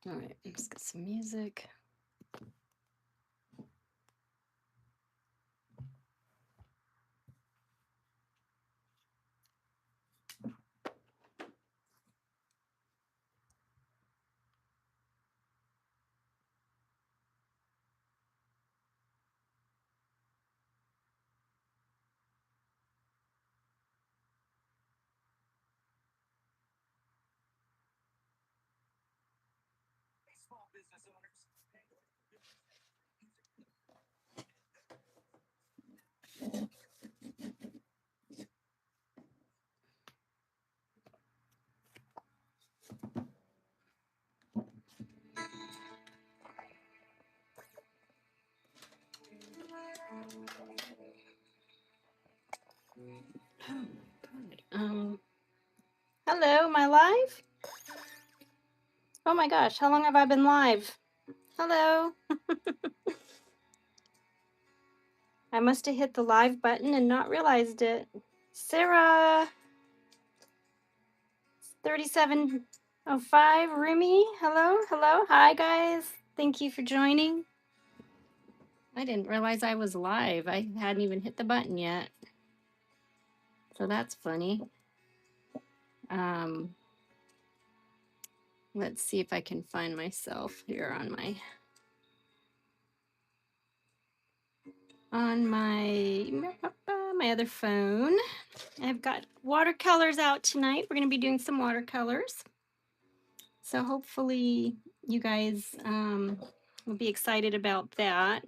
All right, let's get some music. Oh, God. Hello, am I live? Oh my gosh, how long have I been live? Hello. I must have hit the live button and not realized it. Sarah, 3705, Rumi, hello, hello, hi guys. Thank you for joining. I didn't realize I was live. I hadn't even hit the button yet. So that's funny. Let's see if I can find myself here on my other phone. I've got watercolors out tonight. We're going to be doing some watercolors. So hopefully you guys will be excited about that.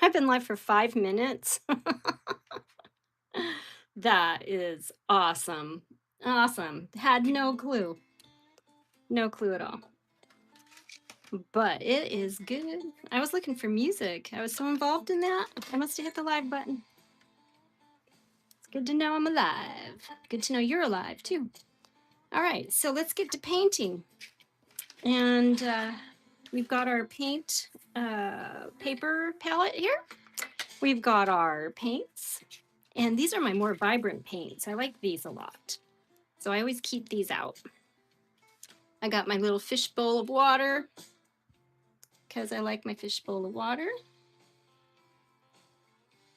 I've been live for 5 minutes. That is awesome. Awesome. Had no clue. No clue at all. But it is good. I was looking for music. I was so involved in that. I must have hit the live button. It's good to know I'm alive. Good to know you're alive too. All right, so let's get to painting. And we've got our paint paper palette here. We've got our paints. And these are my more vibrant paints. I like these a lot. So I always keep these out. I got my little fishbowl of water because I like my fishbowl of water.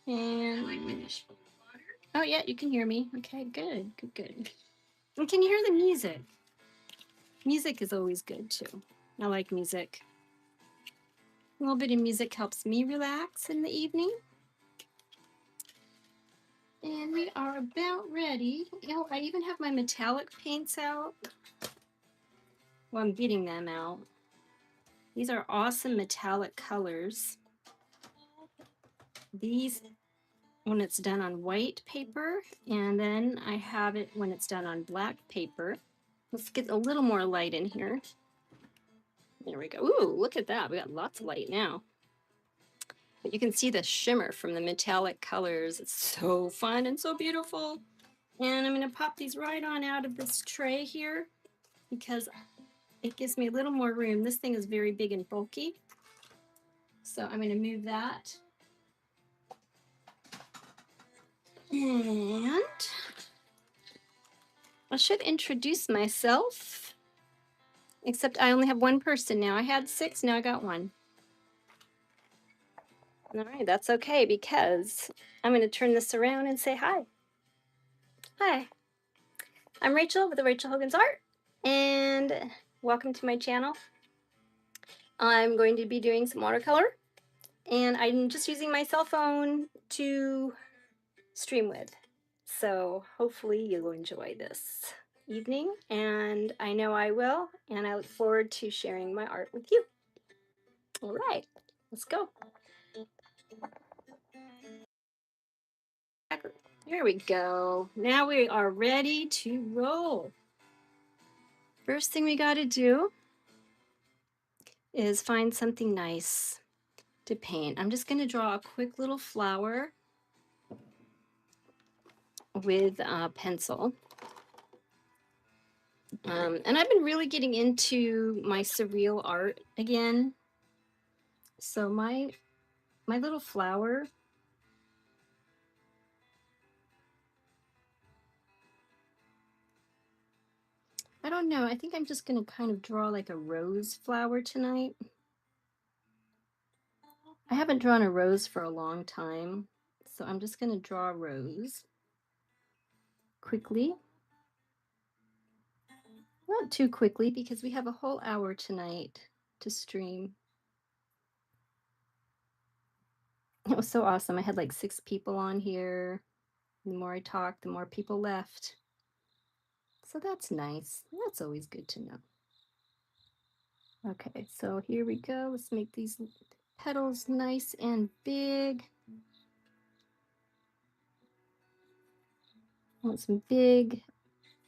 And I like my fishbowl of water. Oh yeah, you can hear me. Okay, good, good, good. And can you hear the music? Music is always good too. I like music. A little bit of music helps me relax in the evening. And we are about ready. Oh, I even have my metallic paints out. Well, I'm getting them out. These are awesome metallic colors. These when it's done on white paper, and then I have it when it's done on black paper. Let's get a little more light in here. There we go. Ooh, look at that. We got lots of light now. But you can see the shimmer from the metallic colors. It's so fun and so beautiful. And I'm going to pop these right on out of this tray here because it gives me a little more room. This thing is very big and bulky. So I'm going to move that. And I should introduce myself, except I only have one person now. I had 6, now I got 1. All right, that's okay because I'm going to turn this around and say hi. Hi, I'm Rachel with the Rachel Hogan's Art, and welcome to my channel. I'm going to be doing some watercolor, and I'm just using my cell phone to stream with. So hopefully you'll enjoy this evening, and I know I will, and I look forward to sharing my art with you. All right, let's go. There we go. Now we are ready to roll. First thing we got to do is find something nice to paint. I'm just going to draw a quick little flower with a pencil. And I've been really getting into my surreal art again. So my little flower, I don't know, I think I'm just going to kind of draw like a rose flower tonight. I haven't drawn a rose for a long time, so I'm just going to draw a rose quickly. Not too quickly because we have a whole hour tonight to stream. It was so awesome. I had like 6 people on here. The more I talked, the more people left. So that's nice. That's always good to know. Okay, so here we go. Let's make these petals nice and big. I want some big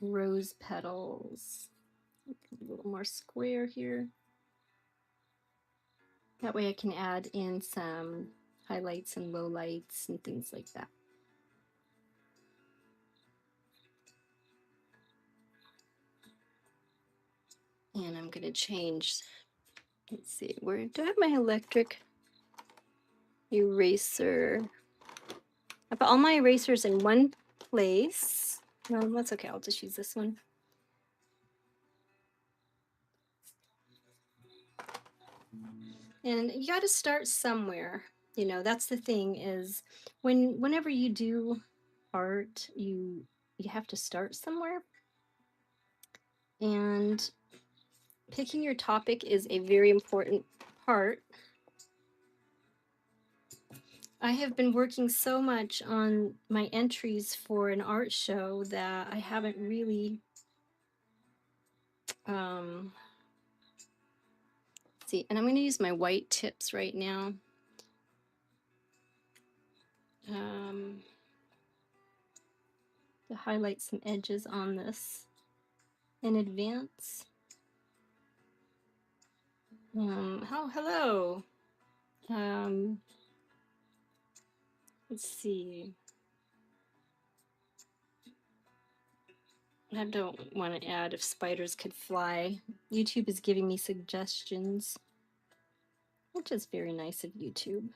rose petals. A little more square here. That way I can add in some highlights and lowlights and things like that. And I'm going to change, let's see, where do I have my electric eraser? I put all my erasers in one place. No, that's okay. I'll just use this one. And you got to start somewhere. You know, that's the thing is whenever you do art, you have to start somewhere. And picking your topic is a very important part. I have been working so much on my entries for an art show that I haven't really see, and I'm going to use my white tips right now. To highlight some edges on this in advance. Oh, hello. Let's see. I don't want to add if spiders could fly. YouTube is giving me suggestions, which is very nice of YouTube.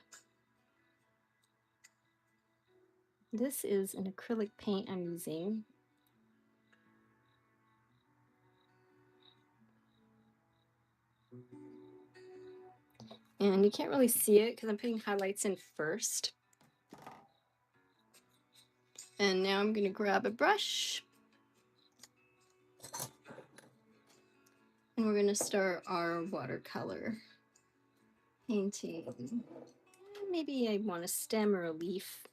This is an acrylic paint I'm using. And you can't really see it because I'm putting highlights in first. And now I'm going to grab a brush. And we're going to start our watercolor painting. Maybe I want a stem or a leaf.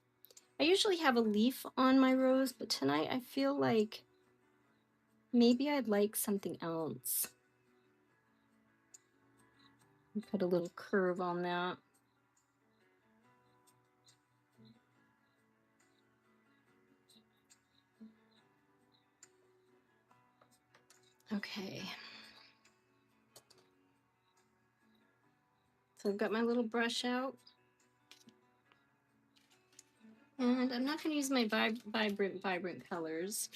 I usually have a leaf on my rose, but tonight I feel like maybe I'd like something else. Put a little curve on that. Okay. So I've got my little brush out. And I'm not going to use my vibrant colors.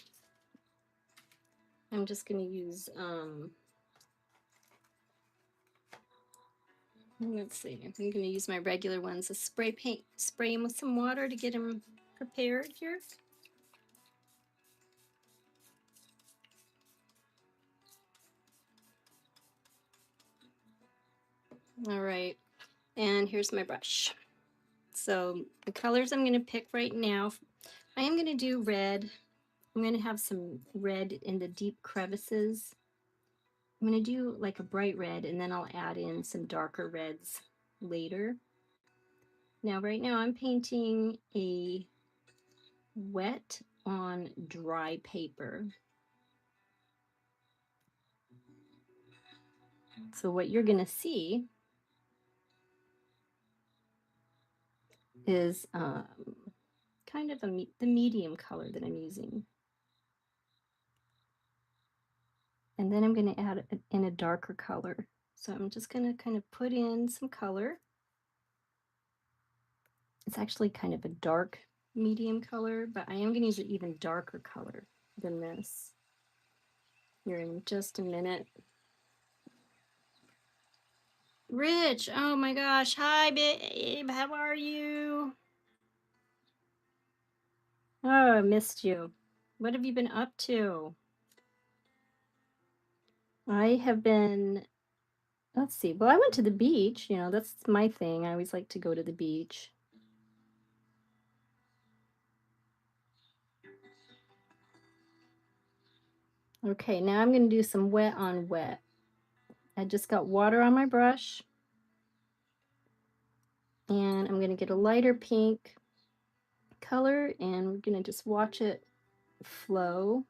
I'm just going to use, let's see, I'm going to use my regular ones, a spray them with some water to get them prepared here. All right, and here's my brush. So the colors I'm going to pick right now, I am going to do red. I'm going to have some red in the deep crevices. I'm going to do like a bright red, and then I'll add in some darker reds later. Now, right now I'm painting a wet on dry paper. So what you're going to see is kind of the medium color that I'm using. And then I'm going to add in a darker color. So I'm just going to kind of put in some color. It's actually kind of a dark medium color, but I am going to use an even darker color than this. Here in just a minute. Rich, oh my gosh. Hi, babe. How are you? Oh, I missed you. What have you been up to? I have been, let's see. Well, I went to the beach. You know, that's my thing. I always like to go to the beach. Okay, now I'm going to do some wet on wet. I just got water on my brush. And I'm going to get a lighter pink color, and we're going to just watch it flow.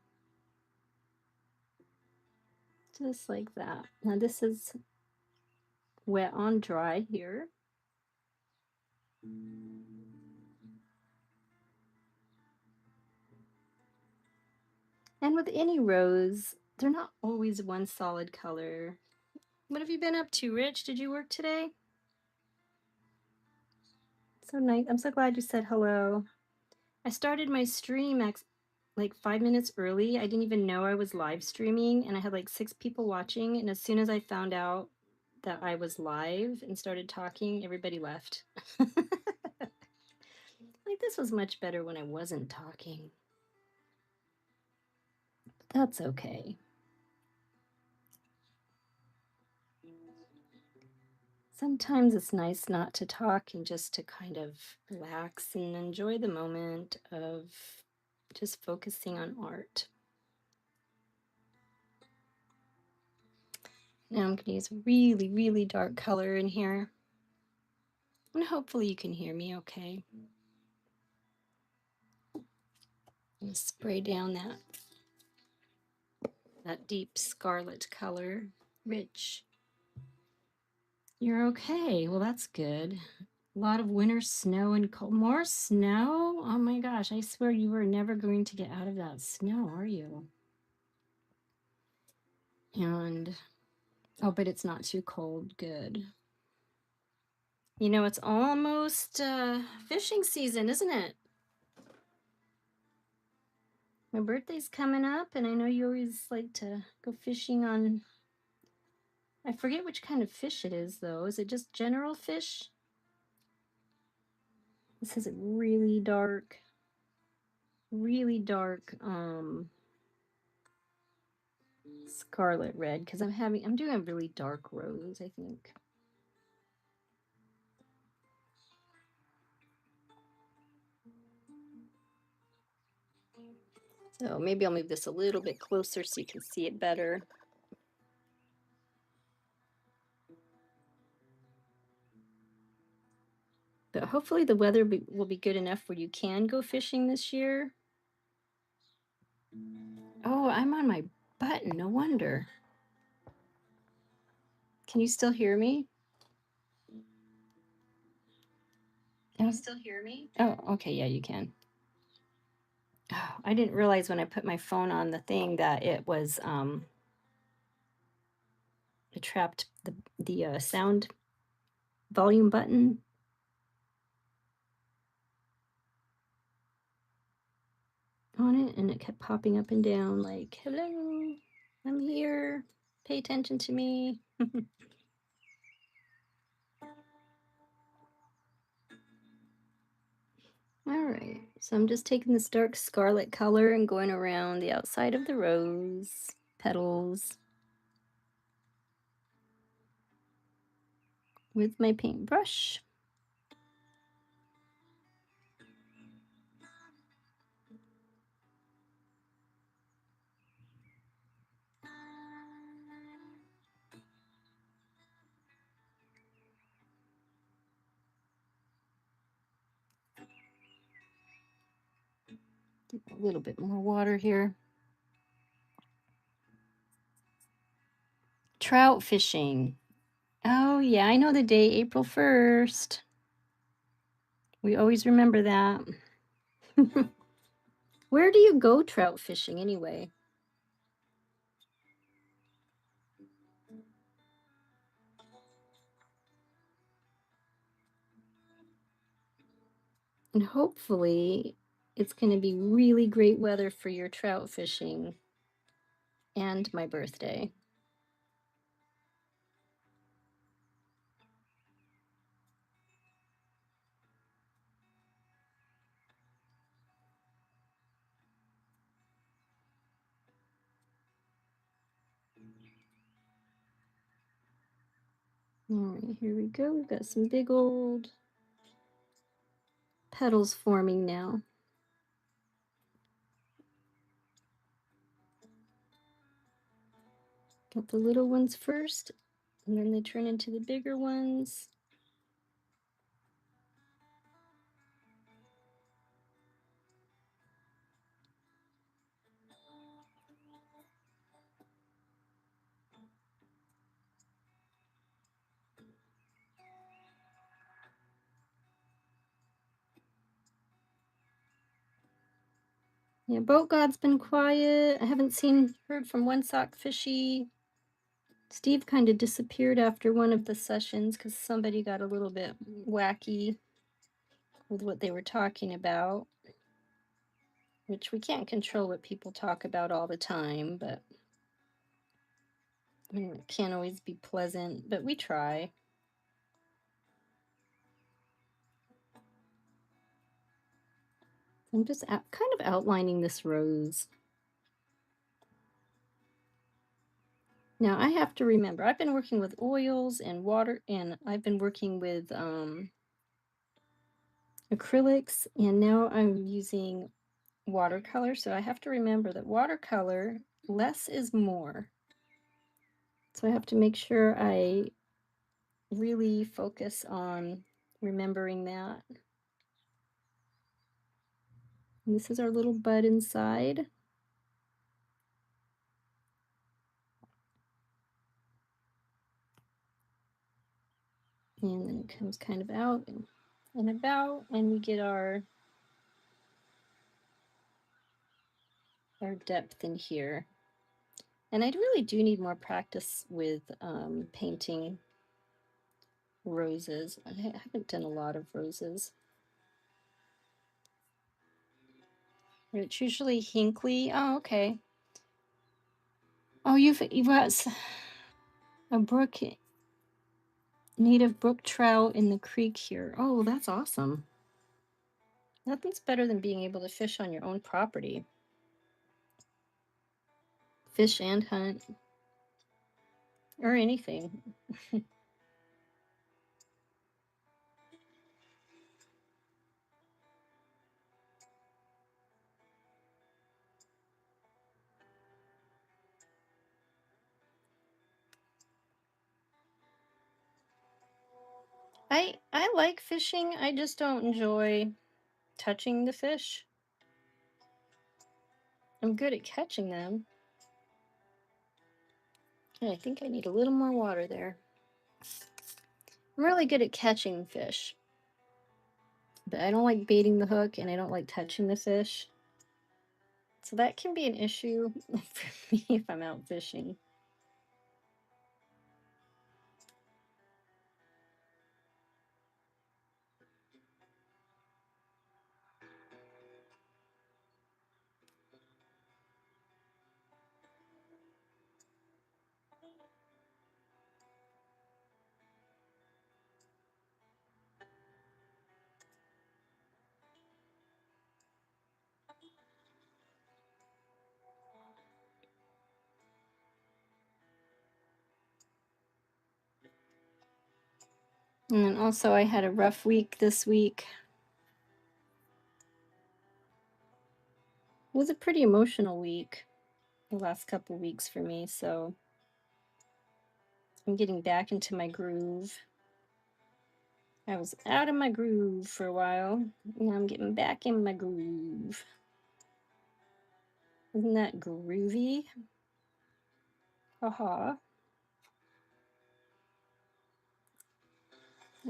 Just like that. Now this is wet on dry here. And with any rose, they're not always one solid color. What have you been up to, Rich? Did you work today? So nice. I'm so glad you said hello. I started my stream like 5 minutes early. I didn't even know I was live streaming, and I had like 6 people watching. And as soon as I found out that I was live and started talking, everybody left. Like, this was much better when I wasn't talking. But that's okay. Sometimes it's nice not to talk and just to kind of relax and enjoy the moment of just focusing on art. Now I'm going to use a really, really dark color in here. And hopefully you can hear me okay. I'm going to spray down that deep scarlet color. Rich. You're okay. Well, that's good. A lot of winter snow and cold. More snow? Oh my gosh, I swear you were never going to get out of that snow, are you? And, oh, but it's not too cold. Good. You know, it's almost fishing season, isn't it? My birthday's coming up, and I know you always like to go fishing on, I forget which kind of fish it is, though. Is it just general fish? This is really dark scarlet red, because I'm doing a really dark rose, I think. So maybe I'll move this a little bit closer so you can see it better. But hopefully the weather will be good enough where you can go fishing this year. Oh, I'm on my button. No wonder. Can you still hear me? Can you still hear me? Oh, okay. Yeah, you can. Oh, I didn't realize when I put my phone on the thing that it was I trapped the sound volume button on it, and it kept popping up and down like, "Hello, I'm here. Pay attention to me." All right, so I'm just taking this dark scarlet color and going around the outside of the rose petals with my paintbrush. A little bit more water here. Trout fishing. Oh, yeah, I know the day, April 1st. We always remember that. Where do you go trout fishing anyway? And hopefully, it's going to be really great weather for your trout fishing and my birthday. All right, here we go. We've got some big old petals forming now. Got the little ones first, and then they turn into the bigger ones. Yeah, Boat God's been quiet. I haven't heard from One Sock Fishy. Steve kind of disappeared after one of the sessions because somebody got a little bit wacky with what they were talking about, which we can't control what people talk about all the time, but I mean, it can't always be pleasant, but we try. I'm just kind of outlining this rose. Now I have to remember, I've been working with oils and water, and I've been working with acrylics, and now I'm using watercolor. So I have to remember that watercolor, less is more. So I have to make sure I really focus on remembering that. And this is our little bud inside. And then it comes kind of out and about, and we get our depth in here. And I really do need more practice with painting roses. I haven't done a lot of roses. It's usually Hinkley. Oh, okay. Oh, you've got a brook, native brook trout in the creek here. Oh, that's awesome. Nothing's better than being able to fish on your own property. Fish and hunt. Or anything. I like fishing. I just don't enjoy touching the fish. I'm good at catching them. I think I need a little more water there. I'm really good at catching fish, but I don't like baiting the hook, and I don't like touching the fish. So that can be an issue for me if I'm out fishing. And then also I had a rough week this week. It was a pretty emotional week, the last couple weeks for me, so I'm getting back into my groove. I was out of my groove for a while. Now I'm getting back in my groove. Isn't that groovy? Haha.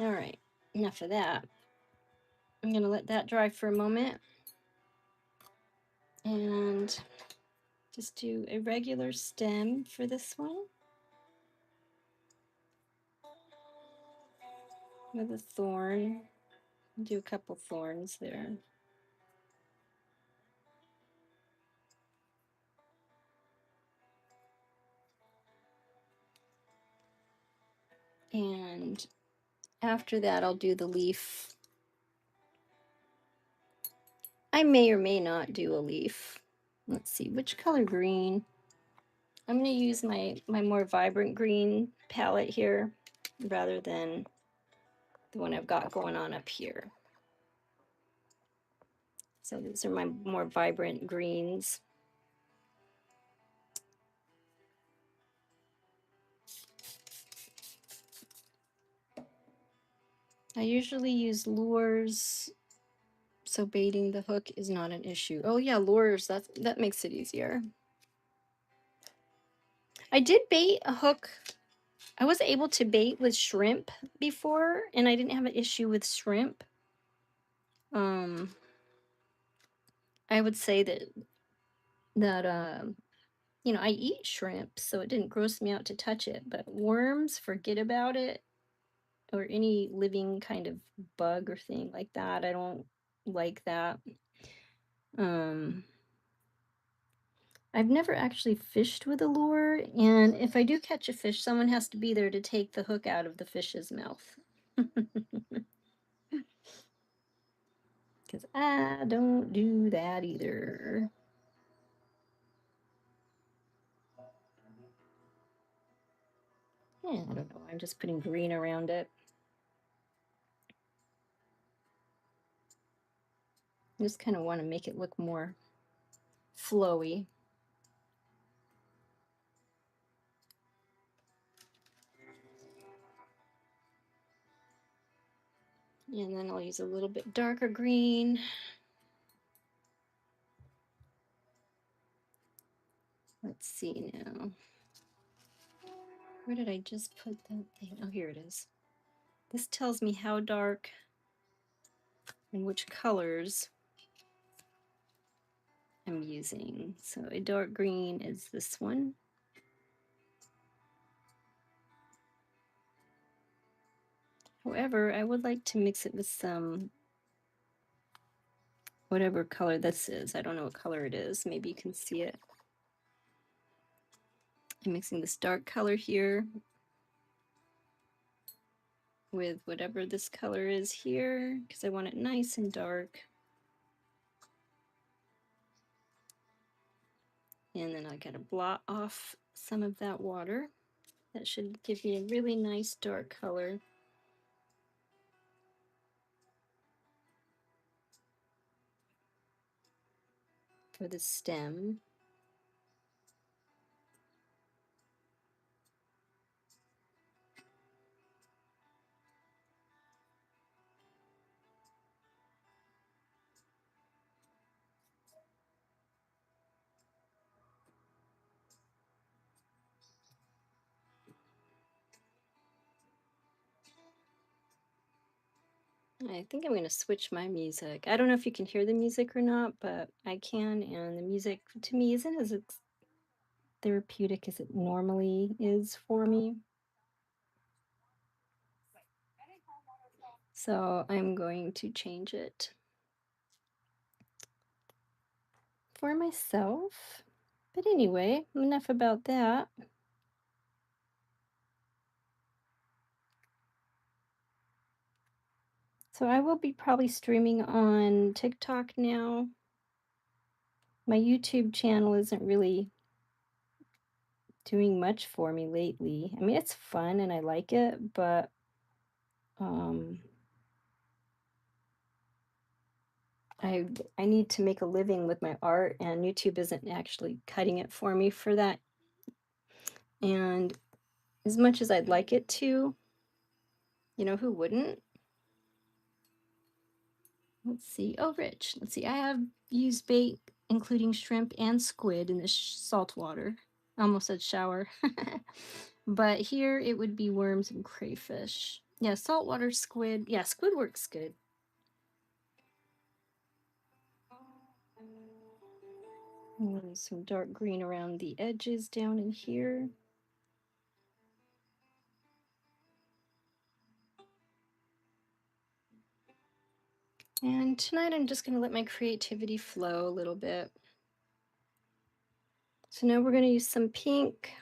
All right, enough of that. I'm going to let that dry for a moment and just do a regular stem for this one with a thorn. Do a couple thorns there. And after that, I'll do the leaf. I may or may not do a leaf. Let's see, which color green? I'm going to use my more vibrant green palette here rather than the one I've got going on up here. So these are my more vibrant greens. I usually use lures, so baiting the hook is not an issue. Oh yeah, lures, that makes it easier. I did bait a hook. I was able to bait with shrimp before, and I didn't have an issue with shrimp. I would say that you know, I eat shrimp, so it didn't gross me out to touch it, but worms, forget about it, or any living kind of bug or thing like that. I don't like that. Um, I've never actually fished with a lure, and if I do catch a fish, someone has to be there to take the hook out of the fish's mouth. Because I don't do that either. Yeah, I don't know. I'm just putting green around it. I just kind of want to make it look more flowy. And then I'll use a little bit darker green. Let's see now. Where did I just put that thing? Oh, here it is. This tells me how dark and which colors I'm using. So a dark green is this one. However, I would like to mix it with some whatever color this is. I don't know what color it is. Maybe you can see it. I'm mixing this dark color here with whatever this color is here because I want it nice and dark. And then I gotta blot off some of that water. That should give me a really nice dark color. For the stem. I think I'm going to switch my music. I don't know if you can hear the music or not, but I can, and the music to me isn't as therapeutic as it normally is for me. So I'm going to change it for myself. But anyway, enough about that. So I will be probably streaming on TikTok now. My YouTube channel isn't really doing much for me lately. I mean, it's fun and I like it, but I need to make a living with my art, and YouTube isn't actually cutting it for me for that. And as much as I'd like it to, who wouldn't? Let's see. Oh, rich. Let's see. I have used bait, including shrimp and squid, in the salt water. I almost said shower. But here it would be worms and crayfish. Yeah, saltwater squid. Yeah, squid works good. And some dark green around the edges down in here. And tonight I'm just going to let my creativity flow a little bit. So now we're going to use some pink.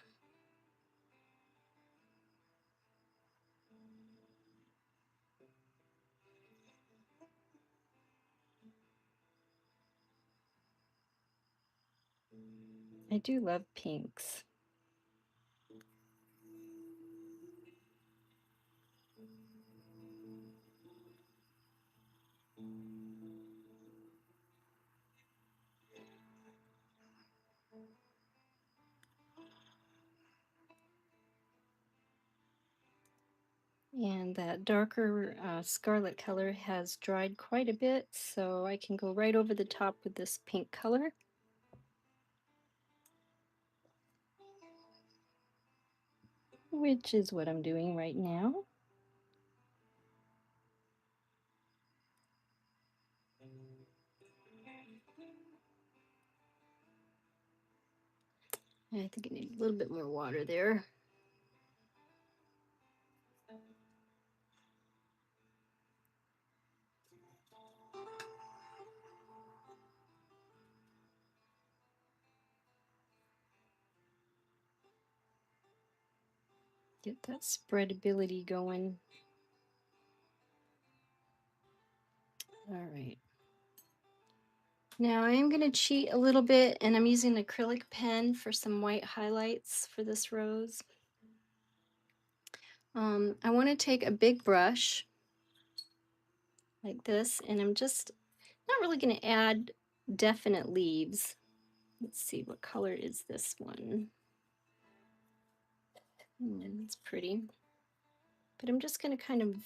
I do love pinks. And that darker scarlet color has dried quite a bit, so I can go right over the top with this pink color. Which is what I'm doing right now. I think I need a little bit more water there. Get that spreadability going. All right. Now I'm going to cheat a little bit, and I'm using an acrylic pen for some white highlights for this rose. I want to take a big brush like this, and I'm just not really going to add definite leaves. Let's see, what color is this one? It's pretty. But I'm just going to kind of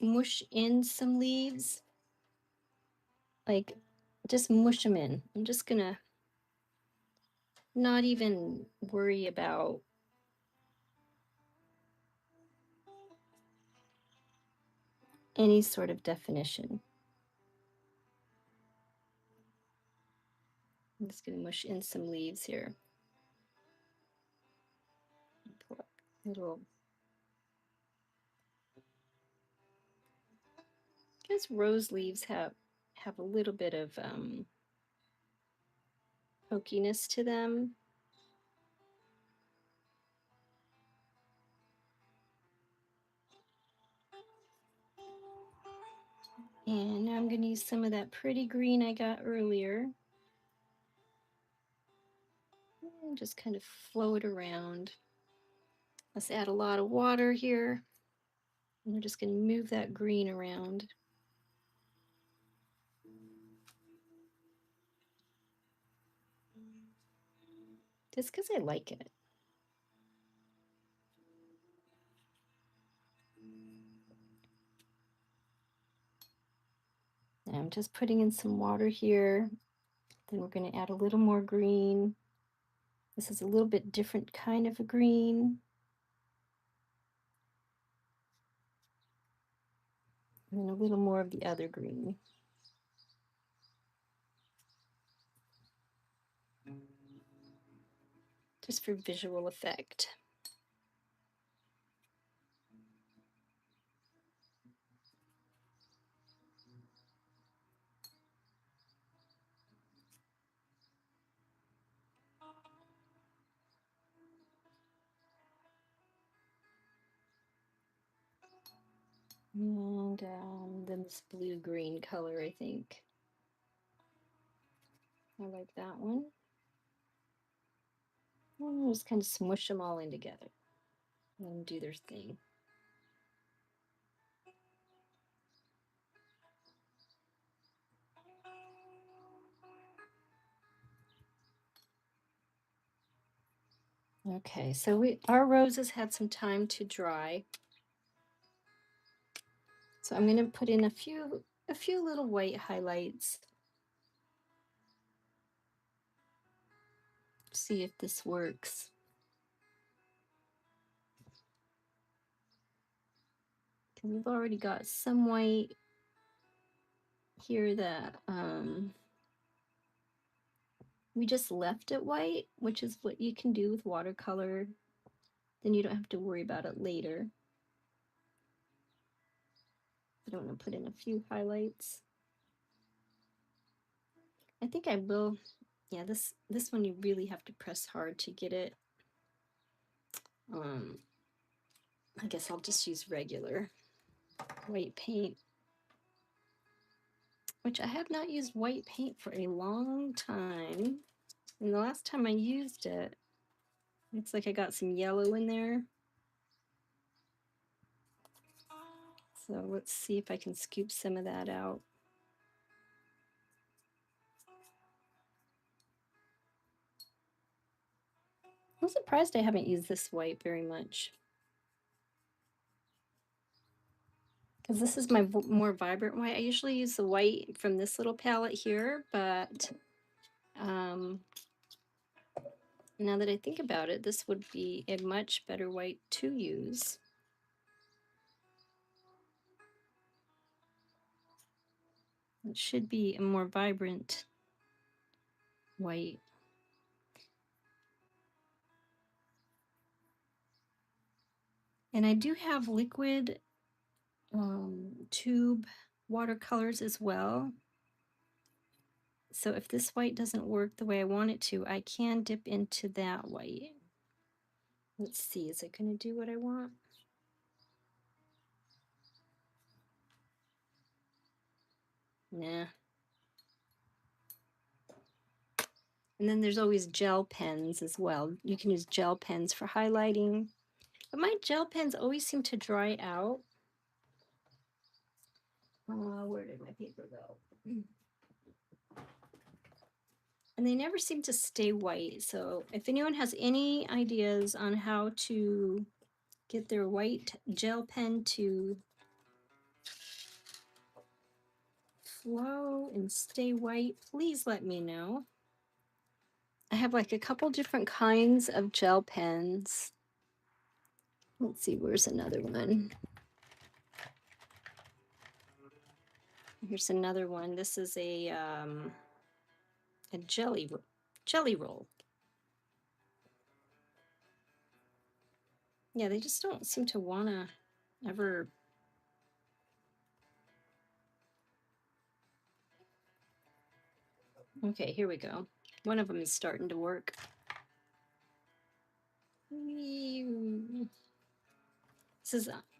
mush in some leaves. Like, just mush them in. I'm just going to not even worry about any sort of definition. I'm just going to mush in some leaves here. Pull up little. Because rose leaves have a little bit of pokiness to them. And now I'm going to use some of that pretty green I got earlier. And just kind of flow it around. Let's add a lot of water here. And we're just going to move that green around. Just because I like it. And I'm just putting in some water here. Then we're going to add a little more green. This is a little bit different kind of a green. And then a little more of the other green. Just for visual effect. And then this blue-green color, I think. I like that one. And just kind of smush them all in together. Let them do their thing. Okay, so our roses had some time to dry. So I'm going to put in a few little white highlights. See if this works. Because we've already got some white here that we just left it white, which is what you can do with watercolor. Then you don't have to worry about it later. I don't want to put in a few highlights. I think I will. Yeah, this one you really have to press hard to get it. I guess I'll just use regular white paint, which I have not used white paint for a long time. And the last time I used it, looks like I got some yellow in there. So let's see if I can scoop some of that out. I'm surprised I haven't used this white very much, because this is my more vibrant white. I usually use the white from this little palette here, but now that I think about it, this would be a much better white to use. It should be a more vibrant white. And I do have liquid tube watercolors as well. So if this white doesn't work the way I want it to, I can dip into that white. Let's see, is it going to do what I want? Nah. And then there's always gel pens as well. You can use gel pens for highlighting. But my gel pens always seem to dry out. Where did my paper go? And they never seem to stay white. So if anyone has any ideas on how to get their white gel pen to flow and stay white, please let me know. I have like a couple different kinds of gel pens. Let's see, where's another one? Here's another one. This is a jelly roll. Yeah, they just don't seem to want to ever. Okay, here we go. One of them is starting to work.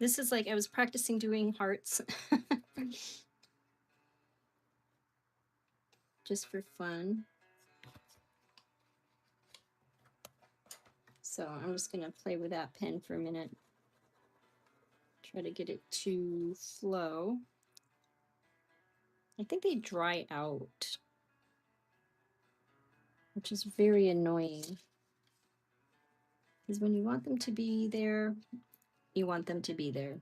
This is like I was practicing doing hearts just for fun. So I'm just gonna play with that pen for a minute. Try to get it to flow. I think they dry out, which is very annoying. Because when you want them to be there, you want them to be there.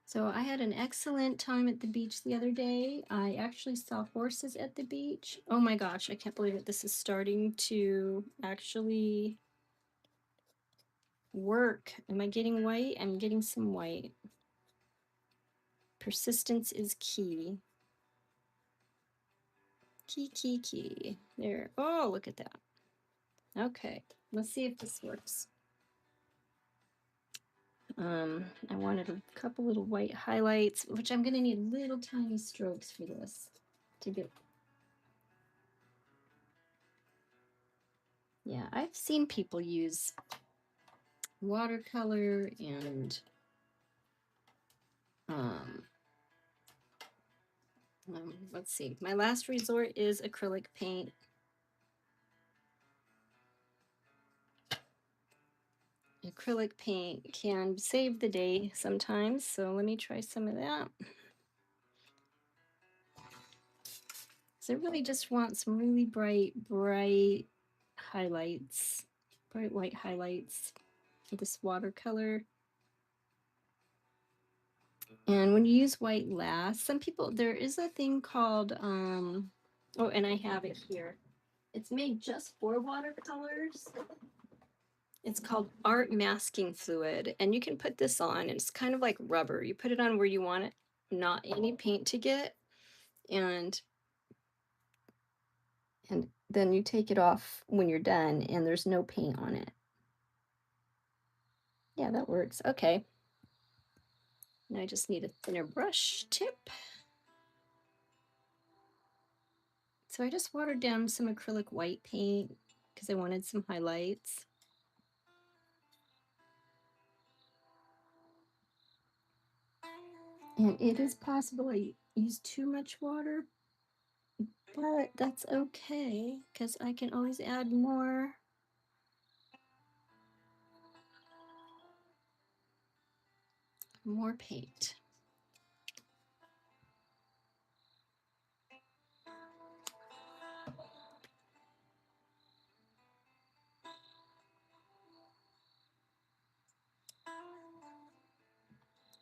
So I had an excellent time at the beach the other day. I actually saw horses at the beach. Oh my gosh, I can't believe it. This is starting to actually work. Am I getting white? I'm getting some white. Persistence is key. Key. There. Oh, look at that. Okay, let's see if this works. I wanted a couple little white highlights, which I'm going to need little tiny strokes for this to get. Yeah, I've seen people use watercolor and let's see. My last resort is acrylic paint. Acrylic paint can save the day sometimes, so let me try some of that. So I really just want some really bright highlights, bright white highlights for this watercolor. And when you use white last, some people, there is a thing called, oh, and I have it here. It's made just for watercolors. It's called art masking fluid, and you can put this on. It's kind of like rubber. You put it on where you want it, not any paint to get, and then you take it off when you're done, and there's no paint on it. Yeah, that works. Okay. Now I just need a thinner brush tip. So I just watered down some acrylic white paint because I wanted some highlights. And it is possible I used too much water, but that's okay because I can always add more. More paint.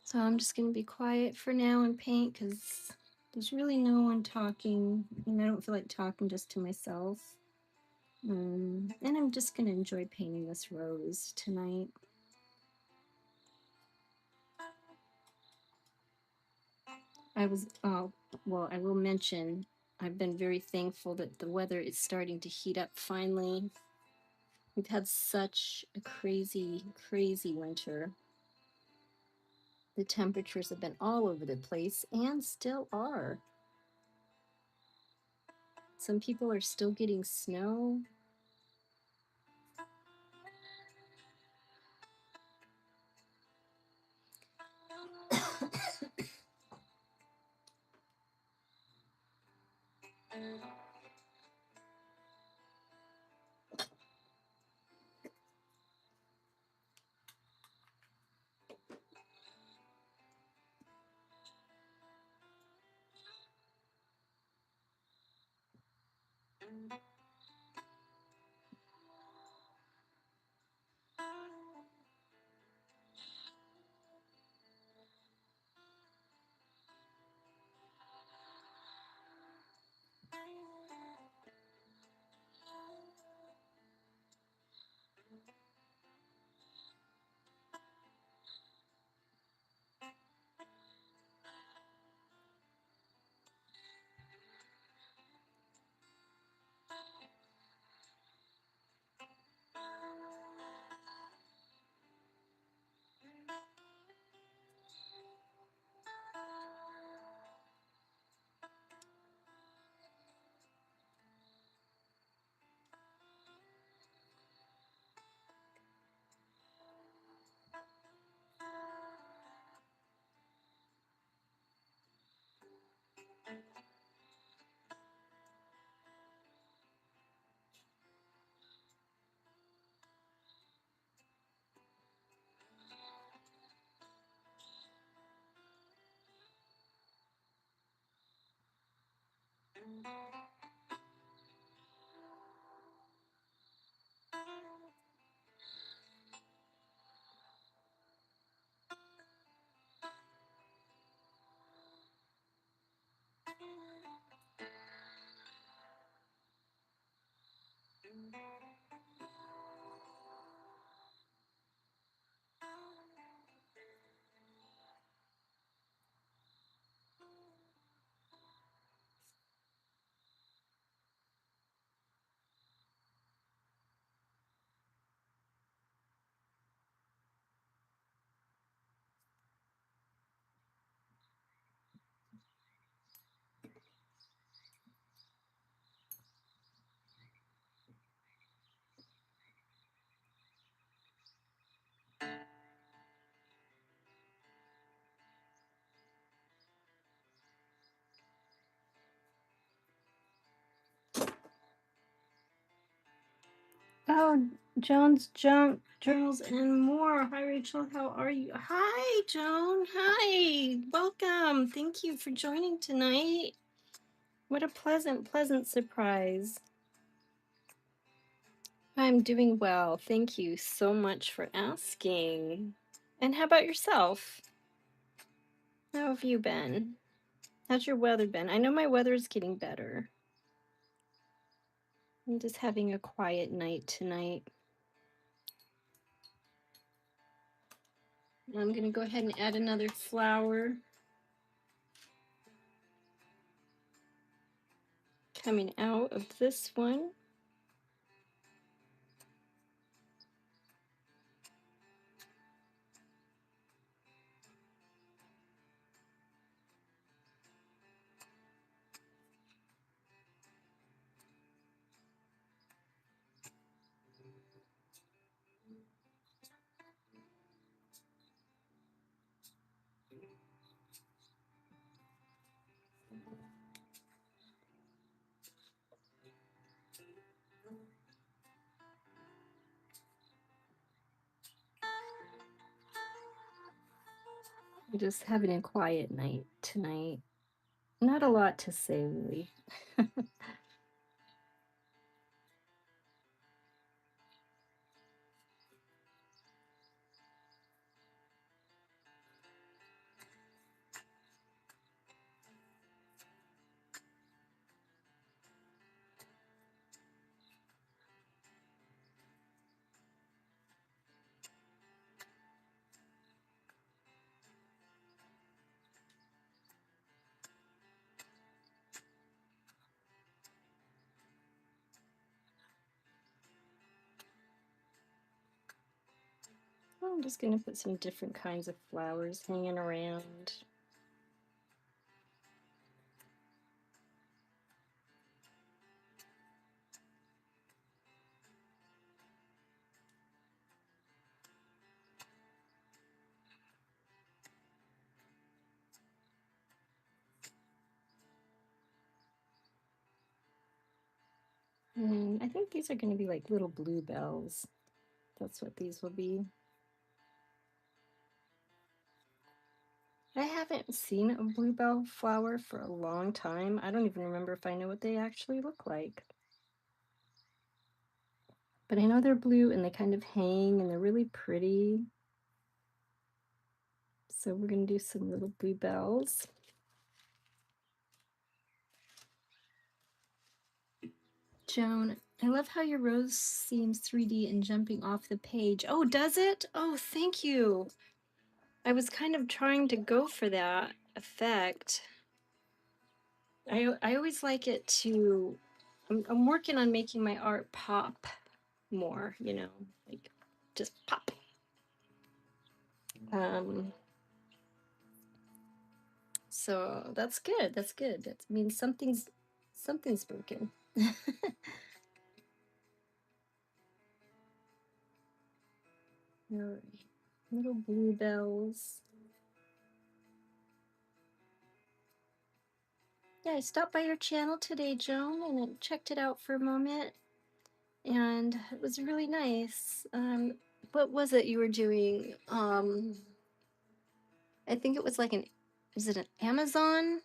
So I'm just going to be quiet for now and paint because there's really no one talking, and I don't feel like talking just to myself. And I'm just going to enjoy painting this rose tonight. Well, I will mention, I've been very thankful that the weather is starting to heat up finally. We've had such a crazy, crazy winter. The temperatures have been all over the place and still are. Some people are still getting snow. Oh, Joan's Junk Journals and More. Hi, Rachel. How are you? Hi, Joan. Hi. Welcome. Thank you for joining tonight. What a pleasant, pleasant surprise. I'm doing well. Thank you so much for asking. And how about yourself? How have you been? How's your weather been? I know my weather is getting better. I'm just having a quiet night tonight. I'm going to go ahead and add another flower. Coming out of this one. I'm just having a quiet night tonight. Not a lot to say, really. I'm just going to put some different kinds of flowers hanging around. I think these are going to be like little bluebells. That's what these will be. I haven't seen a bluebell flower for a long time. I don't even remember if I know what they actually look like. But I know they're blue and they kind of hang and they're really pretty. So we're going to do some little bluebells. Joan, I love how your rose seems 3D and jumping off the page. Oh, does it? Oh, thank you. I was kind of trying to go for that effect. I always like it to, I'm working on making my art pop more, you know, like just pop. So that's good. That's good. That means something's broken. All right, little bluebells. Yeah, I stopped by your channel today, Joan, and I checked it out for a moment, and it was really nice. What was it you were doing? I think it was like is it an Amazon?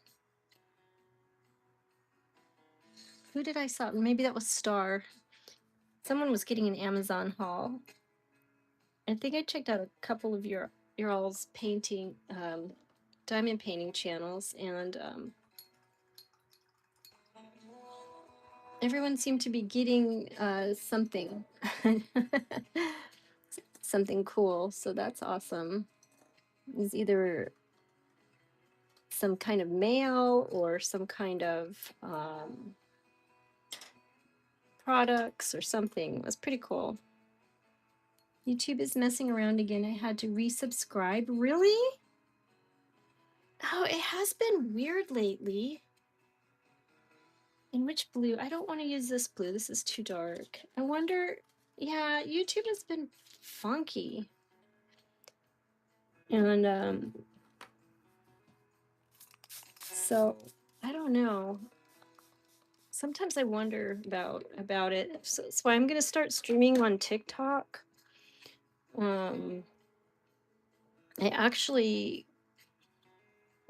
Who did I saw? Maybe that was Star. Someone was getting an Amazon haul. I think I checked out a couple of your all's painting, diamond painting channels, and everyone seemed to be getting something, something cool. So that's awesome. It was either some kind of mail or some kind of products or something. It was pretty cool. YouTube is messing around again. I had to resubscribe. Really? Oh, it has been weird lately. In which blue? I don't want to use this blue. This is too dark. I wonder, yeah, YouTube has been funky. And so I don't know. Sometimes I wonder about it. So I'm gonna start streaming on TikTok. I actually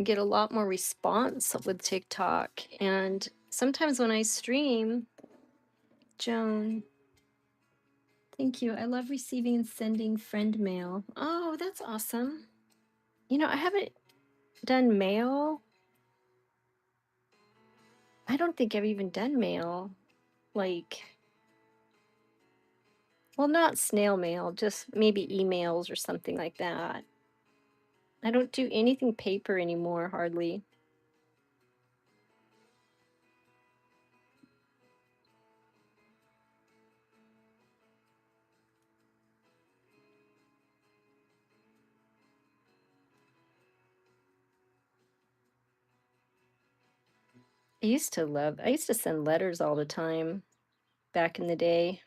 get a lot more response with TikTok. And sometimes when I stream, Joan, thank you. I love receiving and sending friend mail. Oh, that's awesome. You know, I haven't done mail. I don't think I've even done mail. Like, well, not snail mail, just maybe emails or something like that. I don't do anything paper anymore, hardly. I used to send letters all the time back in the day.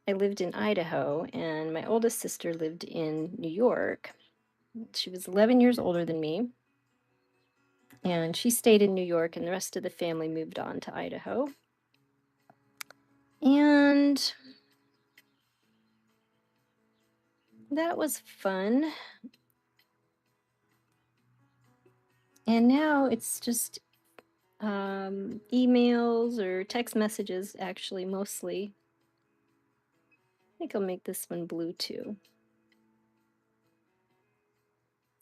I lived in Idaho, and my oldest sister lived in New York. She was 11 years older than me, and she stayed in New York, and the rest of the family moved on to Idaho. And that was fun. And now it's just emails or text messages, actually, mostly. I think I'll make this one blue too.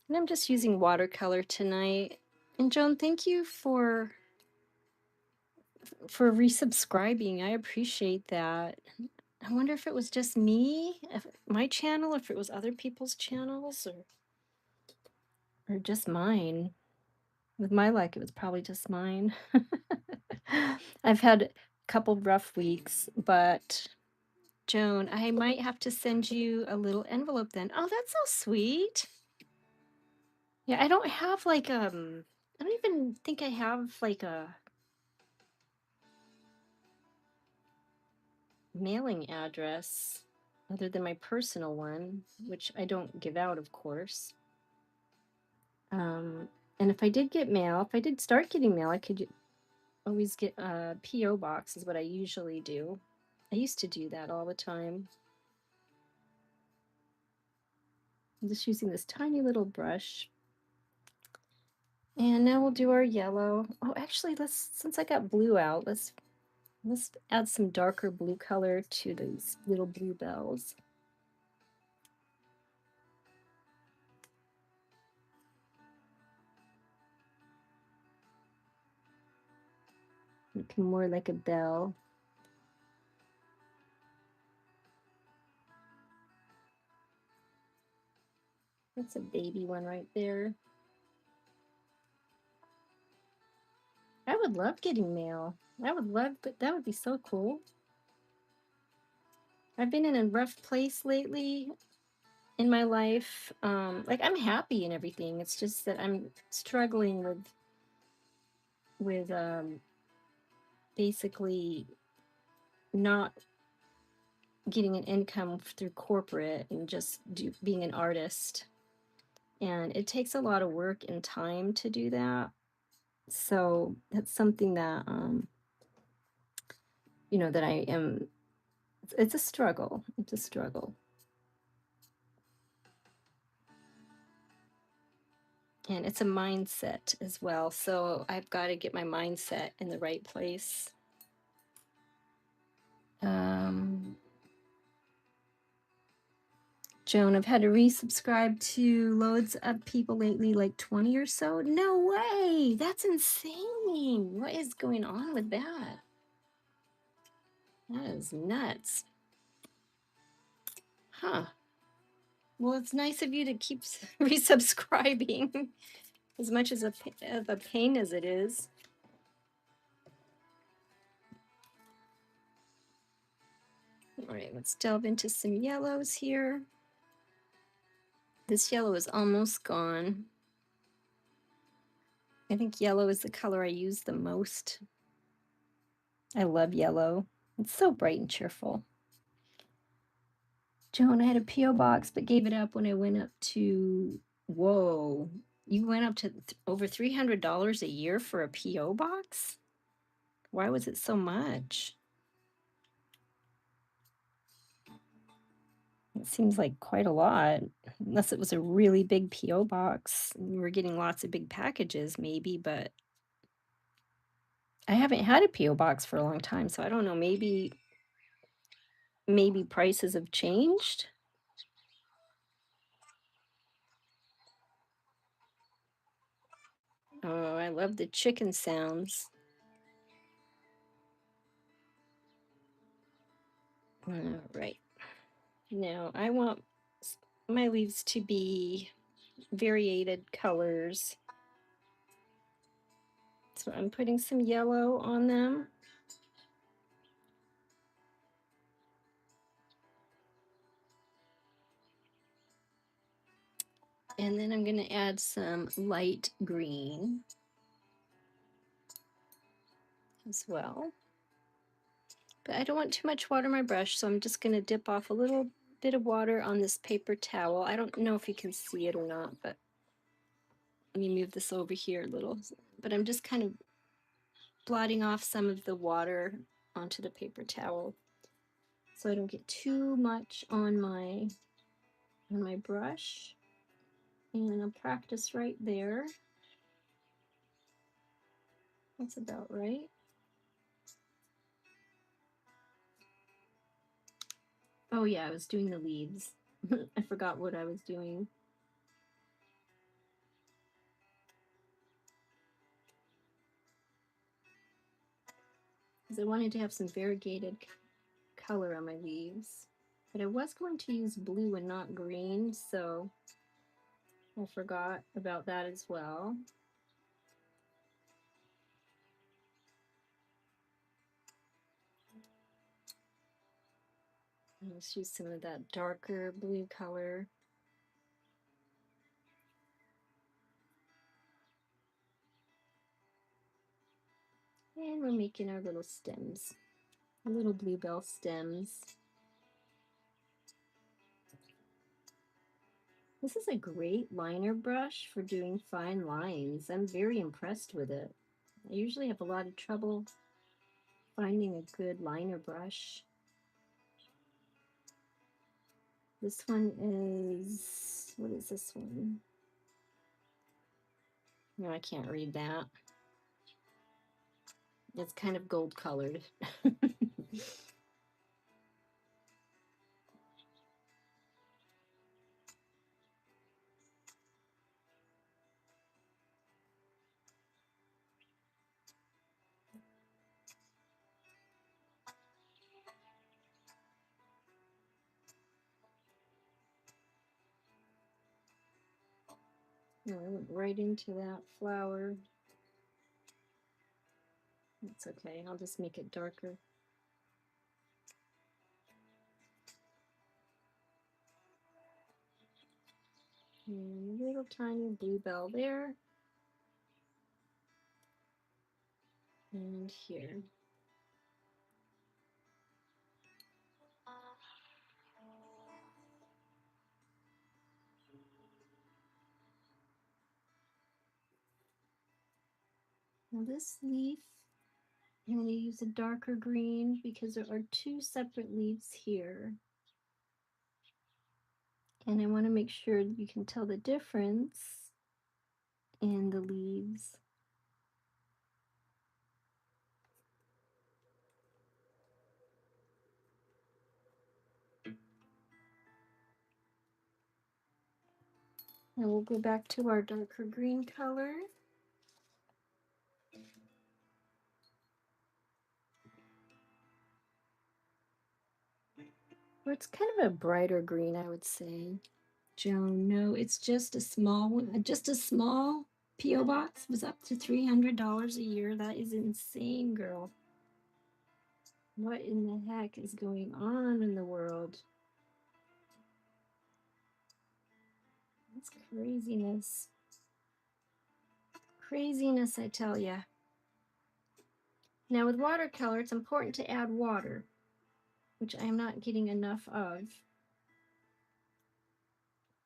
And I'm just using watercolor tonight. And Joan, thank you for resubscribing. I appreciate that. I wonder if it was just me, if my channel, if it was other people's channels, or just mine. With my luck, it was probably just mine. I've had a couple rough weeks, but Joan, I might have to send you a little envelope then. Oh, that's so sweet. Yeah, I don't have like I don't even think I have like a mailing address other than my personal one, which I don't give out, of course. And if I did get mail, if I did start getting mail, I could always get a P.O. box is what I usually do. I used to do that all the time. I'm just using this tiny little brush. And now we'll do our yellow. Oh, actually, since I got blue out, let's add some darker blue color to these little blue bells. Looking more like a bell. That's a baby one right there. I would love getting mail. I would love, but that would be so cool. I've been in a rough place lately in my life. Like I'm happy and everything. It's just that I'm struggling with basically not getting an income through corporate and just being an artist. And it takes a lot of work and time to do that. So that's something that that I am. It's a struggle. It's a struggle. And it's a mindset as well. So I've got to get my mindset in the right place. Joan, I've had to resubscribe to loads of people lately, like 20 or so. No way! That's insane! What is going on with that? That is nuts. Huh. Well, it's nice of you to keep resubscribing, as much as of a pain as it is. All right, let's delve into some yellows here. This yellow is almost gone. I think yellow is the color I use the most. I love yellow. It's so bright and cheerful. Joan, I had a P.O. box, but gave it up when I went up to, whoa, you went up to over $300 a year for a P.O. box? Why was it so much? It seems like quite a lot, unless it was a really big PO box. And we're getting lots of big packages, maybe, but I haven't had a PO box for a long time, so I don't know. Maybe prices have changed. Oh, I love the chicken sounds. All right. Now I want my leaves to be variated colors. So I'm putting some yellow on them. And then I'm going to add some light green as well. But I don't want too much water in my brush, so I'm just going to dip off a little bit of water on this paper towel. I don't know if you can see it or not, but let me move this over here a little. But I'm just kind of blotting off some of the water onto the paper towel so I don't get too much on my brush. And I'll practice right there. That's about right. Oh yeah, I was doing the leaves. I forgot what I was doing. Because I wanted to have some variegated color on my leaves. But I was going to use blue and not green, so I forgot about that as well. Let's use some of that darker blue color. And we're making our little stems, little bluebell stems. This is a great liner brush for doing fine lines. I'm very impressed with it. I usually have a lot of trouble finding a good liner brush. This one is, what is this one? No, I can't read that. It's kind of gold colored. No, I went right into that flower. It's okay, I'll just make it darker. And a little tiny bluebell there. And here. Now this leaf, I'm going to use a darker green because there are two separate leaves here. And I want to make sure you can tell the difference in the leaves. And we'll go back to our darker green color. Or it's kind of a brighter green, I would say. Joan, no, it's just a small one, just a small P.O. box was up to $300 a year. That is insane, girl. What in the heck is going on in the world? That's craziness. Craziness, I tell ya. Now with watercolor, it's important to add water, which I'm not getting enough of.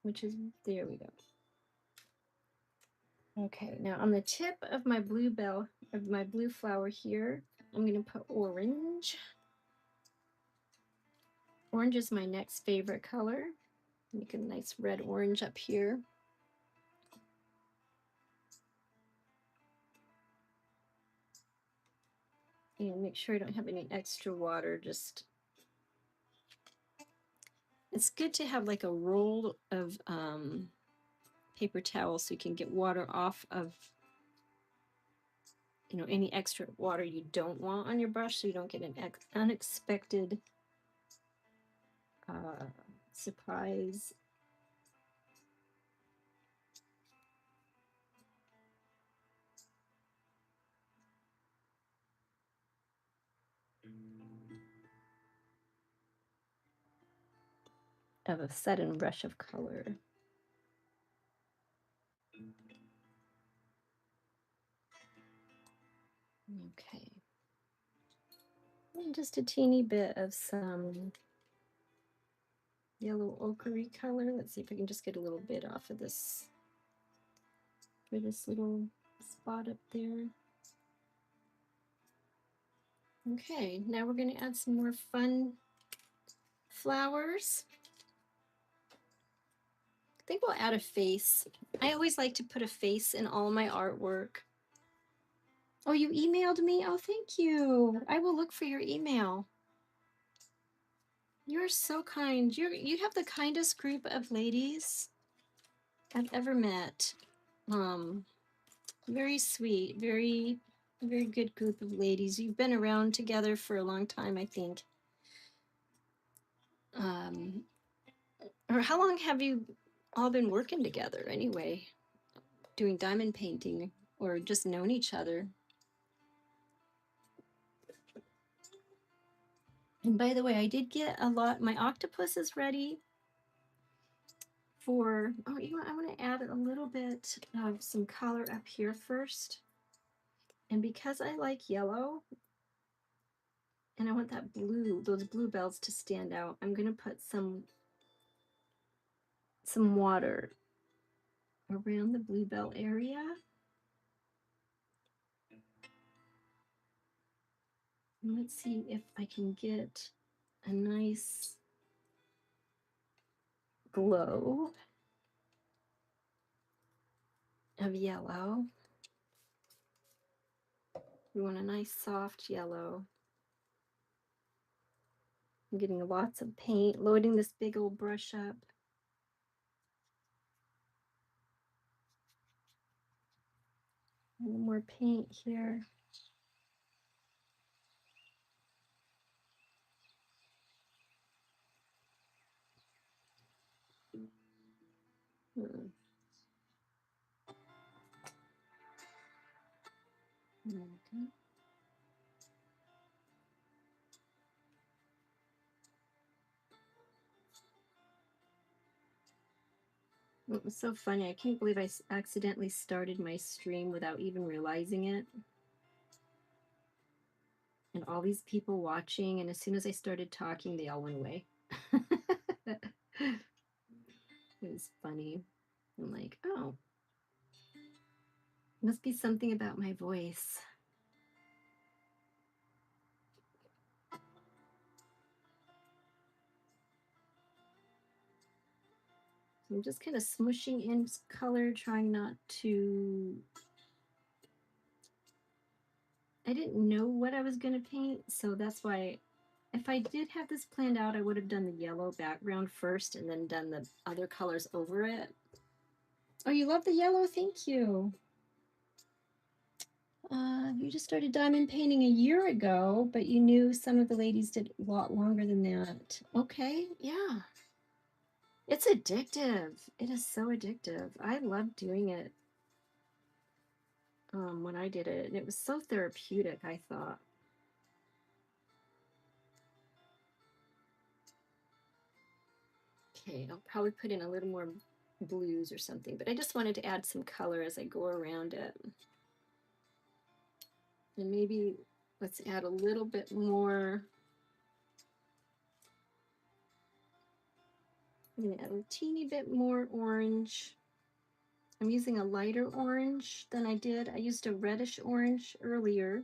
Which is, there we go. Okay, now on the tip of my bluebell, of my blue flower here, I'm going to put orange. Orange is my next favorite color. Make a nice red orange up here. And make sure I don't have any extra water. Just, it's good to have like a roll of paper towel so you can get water off of, you know, any extra water you don't want on your brush, so you don't get an unexpected surprise. Of a sudden rush of color. Okay. And just a teeny bit of some yellow ochre color. Let's see if I can just get a little bit off of this for this little spot up there. Okay, now we're going to add some more fun flowers. I think we'll add a face. I always like to put a face in all my artwork. Oh, you emailed me? Oh, thank you. I will look for your email. You're so kind. You have the kindest group of ladies I've ever met. Very sweet, very good group of ladies. You've been around together for a long time, I think. Or how long have you all been working together anyway? Doing diamond painting or just known each other? And by the way, I did get a lot. My octopus is ready for, oh, you know what? I want to add a little bit of some color up here first. And because I like yellow, and I want that blue, those bluebells to stand out, I'm going to put some water around the bluebell area. And let's see if I can get a nice glow of yellow. We want a nice soft yellow. I'm getting lots of paint, loading this big old brush up. A little more paint here. Okay. It was so funny. I can't believe I accidentally started my stream without even realizing it. And all these people watching, and as soon as I started talking, they all went away. It was funny. I'm like, oh, must be something about my voice. So I'm just kind of smushing in color, trying not to... I didn't know what I was going to paint, so that's why if I did have this planned out, I would have done the yellow background first and then done the other colors over it. Oh, you love the yellow? Thank you. You just started diamond painting a year ago, but you knew some of the ladies did a lot longer than that. Okay, yeah. It's addictive. It is so addictive. I love doing it when I did it, and it was so therapeutic, I thought. Okay, I'll probably put in a little more blues or something, but I just wanted to add some color as I go around it. And maybe let's add a little bit more. I'm going to add a teeny bit more orange. I'm using a lighter orange than I did. I used a reddish orange earlier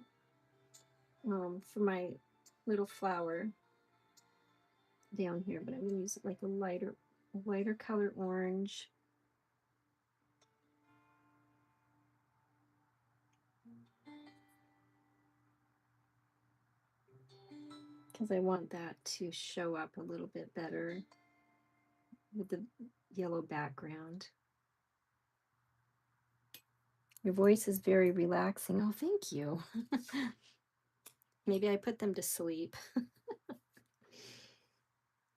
for my little flower. down here, but I'm going to use like a lighter color orange. Because I want that to show up a little bit better with the yellow background. Your voice is very relaxing. Oh, thank you. Maybe I put them to sleep.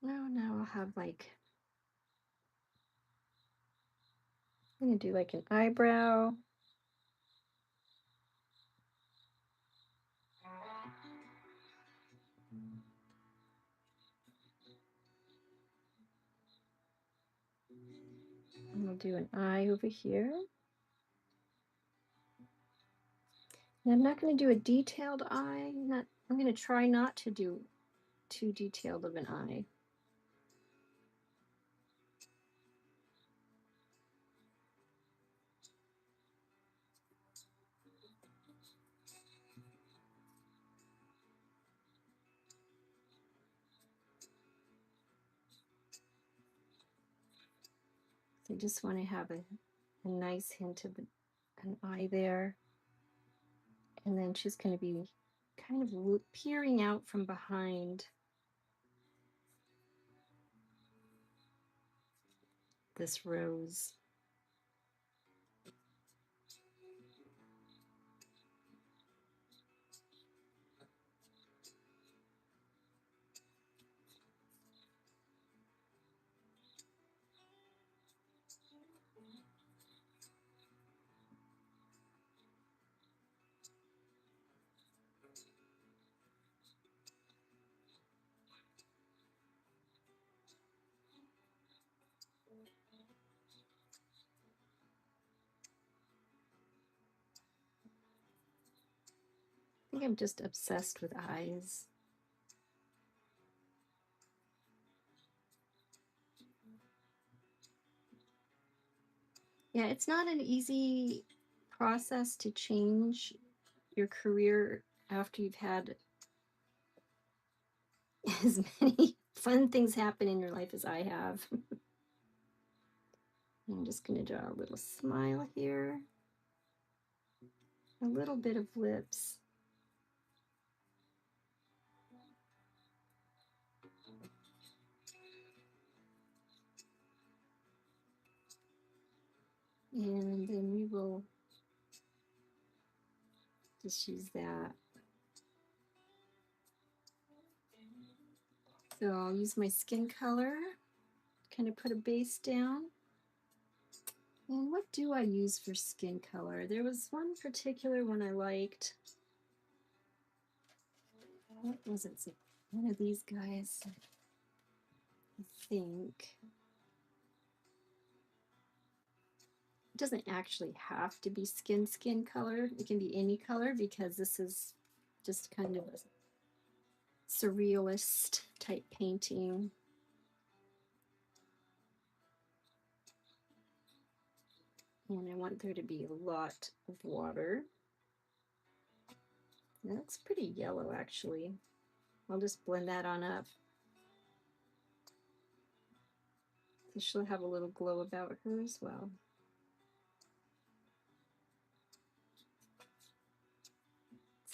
No, now I'll have like, I'm going to do like an eyebrow. And we'll do an eye over here. And I'm not going to do a detailed eye. I'm going to try not to do too detailed of an eye. So I just want to have a nice hint of an eye there. And then she's going to be kind of peering out from behind this rose. I think I'm just obsessed with eyes. Yeah, it's not an easy process to change your career after you've had as many fun things happen in your life as I have. I'm just going to draw a little smile here, a little bit of lips. And then we will just use that. So I'll use my skin color, kind of put a base down. And what do I use for skin color? There was one particular one I liked. What was it? One of these guys, I think. It doesn't actually have to be skin color. It can be any color because this is just kind of a surrealist type painting. And I want there to be a lot of water. That looks pretty yellow actually. I'll just blend that on up. So she'll have a little glow about her as well.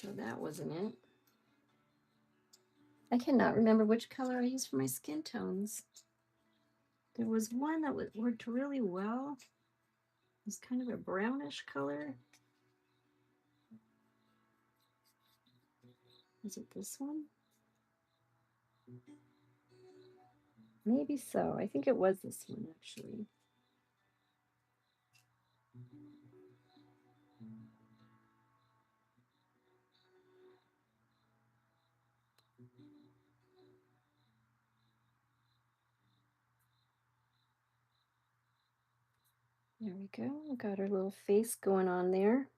So that wasn't it. I cannot remember which color I used for my skin tones. There was one that worked really well. It was kind of a brownish color. Is it this one? Maybe so. I think it was this one actually. There we go. We got our little face going on there.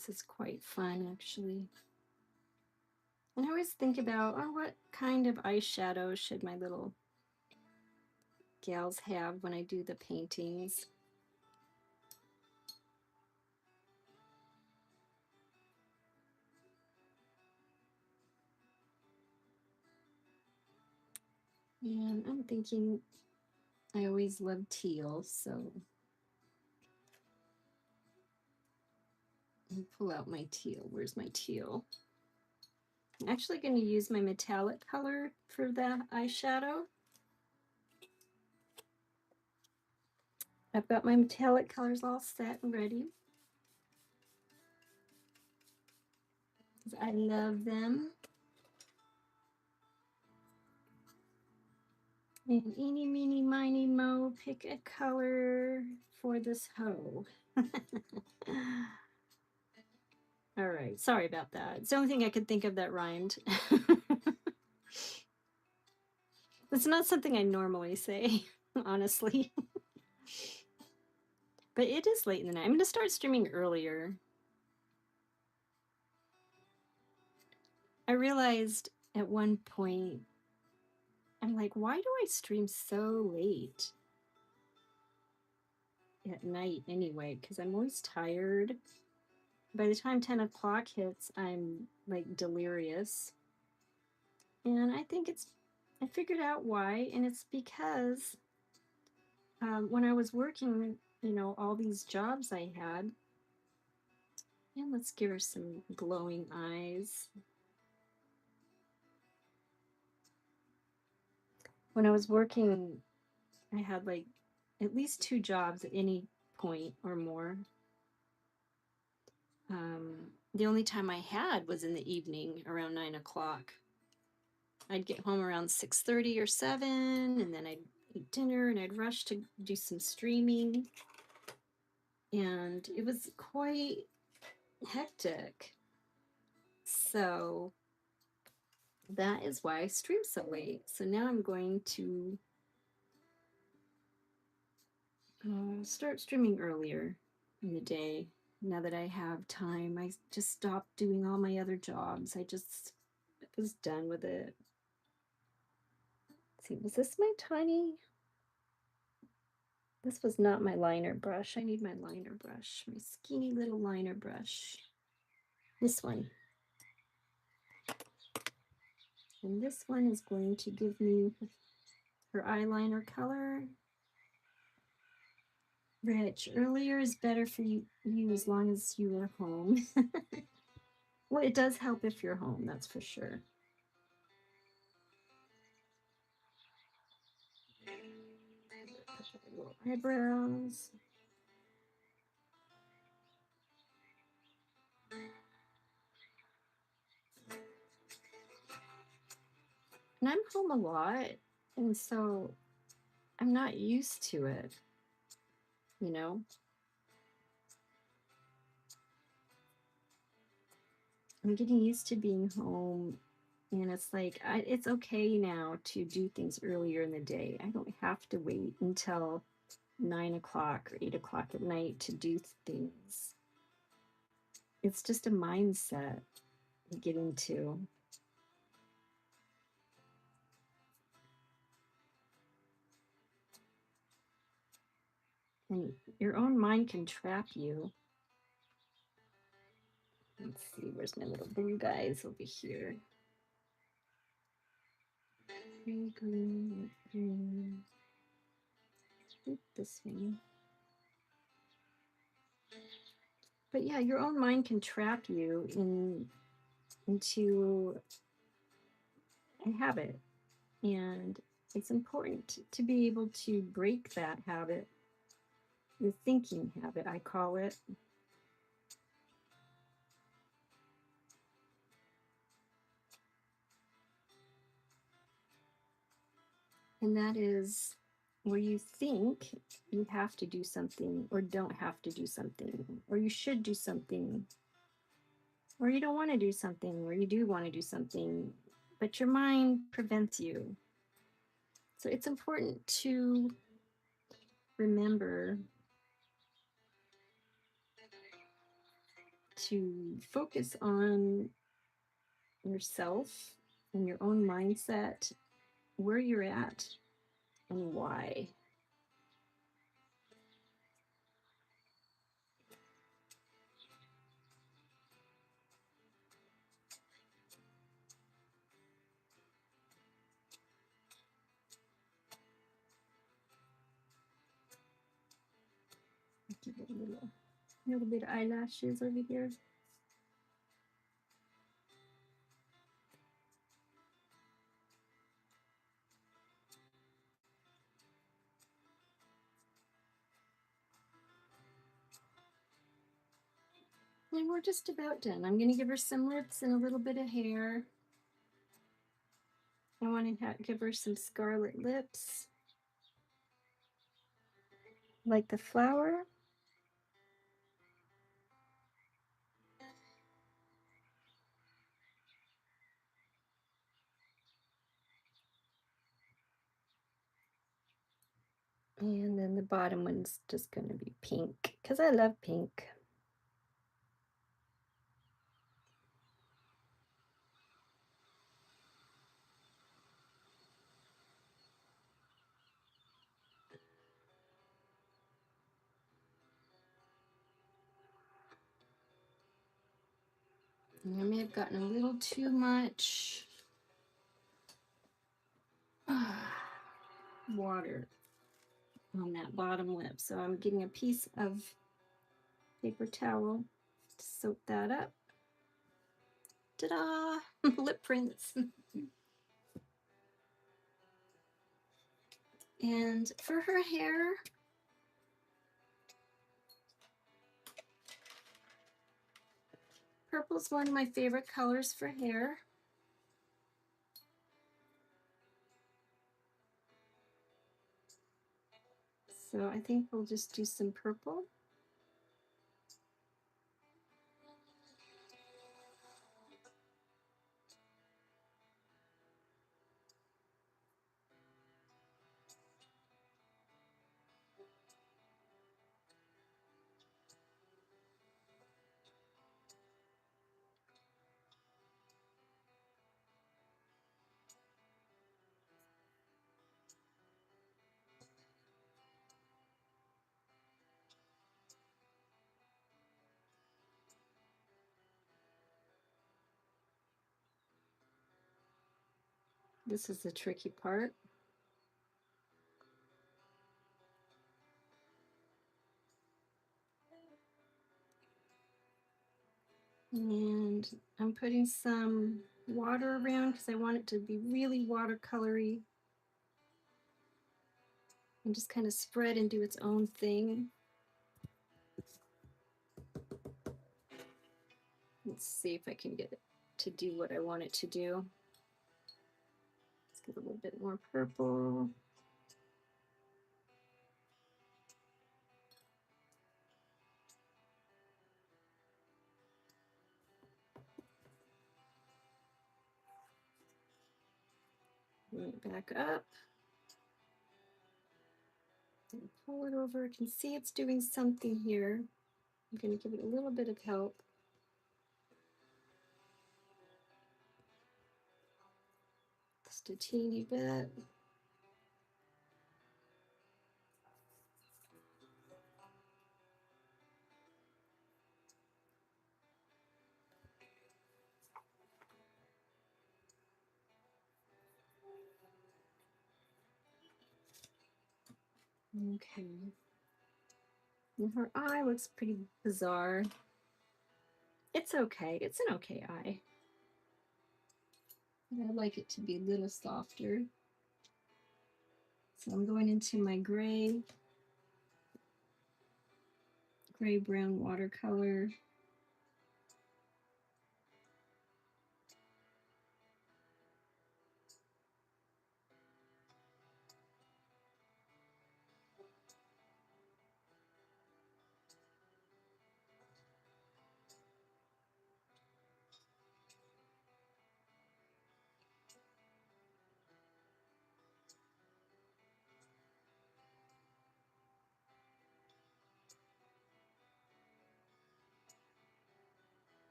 This is quite fun, actually. And I always think about, oh, what kind of eyeshadow should my little gals have when I do the paintings? And I'm thinking I always love teal, so I'll pull out my teal. Where's my teal? I'm actually going to use my metallic color for the eyeshadow. I've got my metallic colors all set and ready. I love them. And eeny, meeny, miny, mo, pick a color for this hoe. All right, sorry about that. It's the only thing I could think of that rhymed. It's not something I normally say, honestly. But it is late in the night. I'm going to start streaming earlier. I realized at one point, I'm like, why do I stream so late at night anyway? Because I'm always tired. By the time 10 o'clock hits, I'm like delirious. And I think I figured out why, and it's because when I was working, all these jobs I had, and let's give her some glowing eyes. When I was working, I had like at least 2 jobs at any point or more. The only time I had was in the evening around 9 o'clock. I'd get home around 6:30 or 7, and then I'd eat dinner and I'd rush to do some streaming. And it was quite hectic. So that is why I stream so late. So now I'm going to start streaming earlier in the day. Now that I have time, I just stopped doing all my other jobs. I just was done with it. Let's see, was this my tiny? This was not my liner brush. I need my liner brush, my skinny little liner brush. This one. And this one is going to give me her eyeliner color. Rich, earlier is better for you as long as you are home. Well, it does help if you're home, that's for sure. Little eyebrows. And I'm home a lot, and so I'm not used to it, you know? I'm getting used to being home, and it's like, it's okay now to do things earlier in the day. I don't have to wait until 9 o'clock or 8 o'clock at night to do things. It's just a mindset you get into. And your own mind can trap you. Let's see, where's my little blue guys over here? Green, green, green. This thing. But yeah, your own mind can trap you into a habit. And it's important to be able to break that habit, the thinking habit, I call it. And that is where you think you have to do something or don't have to do something, or you should do something, or you don't want to do something, or you do want to do something, but your mind prevents you. So it's important to remember to focus on yourself and your own mindset, where you're at and why. Give it a little bit of eyelashes over here. And we're just about done. I'm going to give her some lips and a little bit of hair. I want to give her some scarlet lips, like the flower. And then the bottom one's just going to be pink, because I love pink. And I may have gotten a little too much water on that bottom lip. So I'm getting a piece of paper towel to soak that up. Ta-da! Lip prints. And for her hair, purple's one of my favorite colors for hair. So I think we'll just do some purple. This is the tricky part. And I'm putting some water around because I want it to be really watercolory and just kind of spread and do its own thing. Let's see if I can get it to do what I want it to do. Let's get a little bit more purple. Bring it back up. And pull it over. I can see it's doing something here. I'm going to give it a little bit of help. Just a teeny bit. Okay. And her eye looks pretty bizarre. It's okay. It's an okay eye. But I like it to be a little softer. So I'm going into my gray-brown watercolor.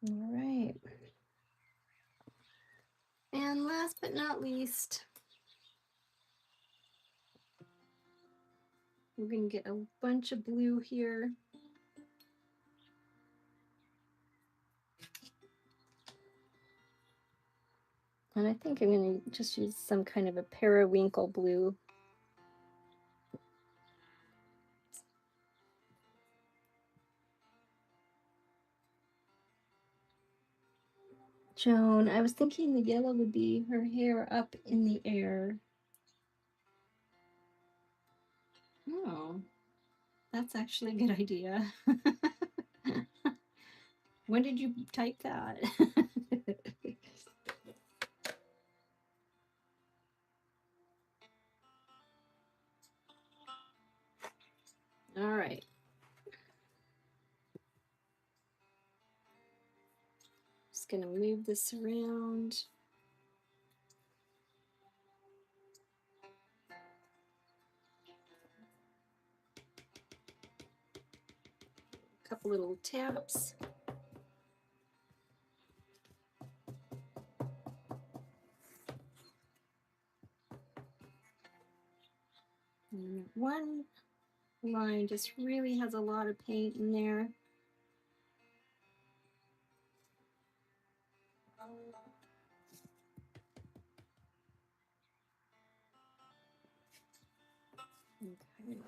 All right. And last but not least, we're going to get a bunch of blue here. And I think I'm going to just use some kind of a periwinkle blue. Joan, I was thinking the yellow would be her hair up in the air. Oh, that's actually a good idea. When did you type that? All right. Just gonna move this around. A couple little taps. And one line just really has a lot of paint in there. Okay.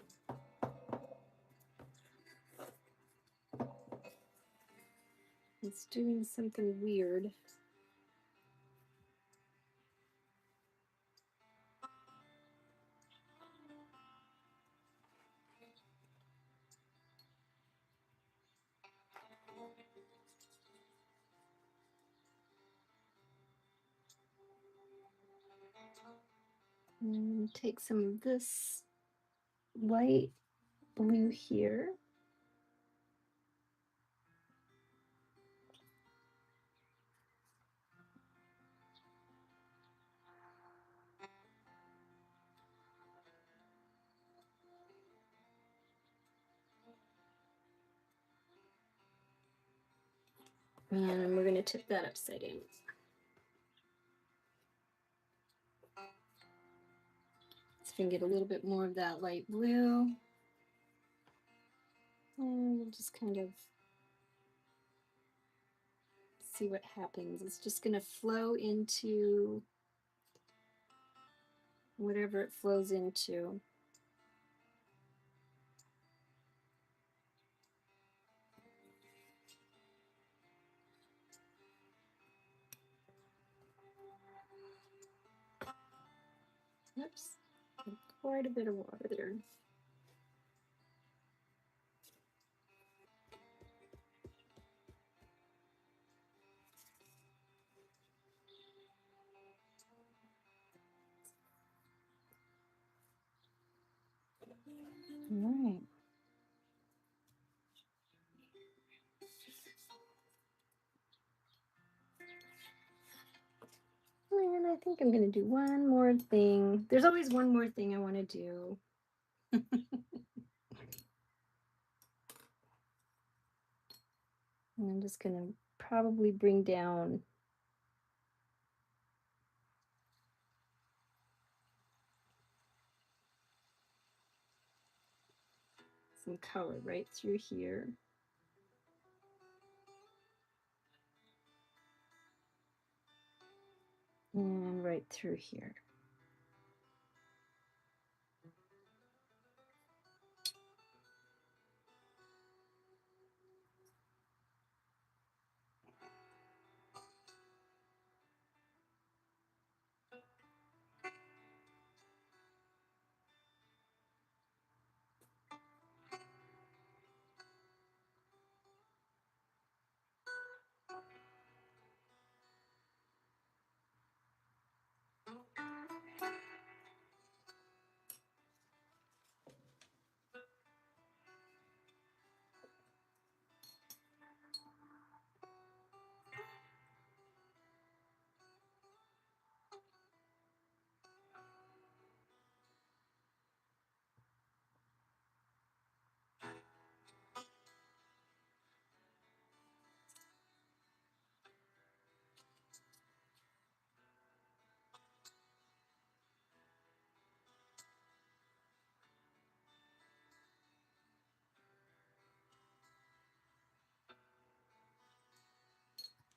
It's doing something weird. And take some of this light blue here. And we're going to tip that upside down. So we can get a little bit more of that light blue. And we'll just kind of see what happens. It's just going to flow into whatever it flows into. Oops, quite a bit of water there. All right. And I think I'm going to do one more thing. There's always one more thing I want to do. And I'm just going to probably bring down some color right through here. And right through here.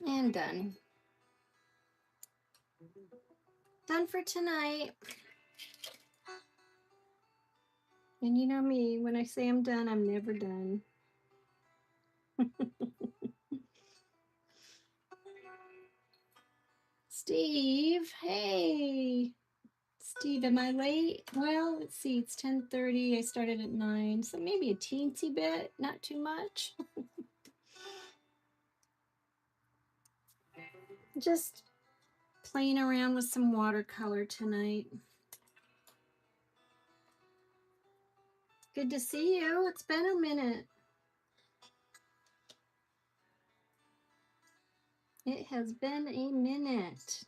And done. Done for tonight. And you know me, when I say I'm done, I'm never done. Steve, hey. Steve, am I late? Well, let's see, it's 10:30. I started at 9, so maybe a teensy bit, not too much. Just playing around with some watercolor tonight. Good to see you. It's been a minute. It has been a minute.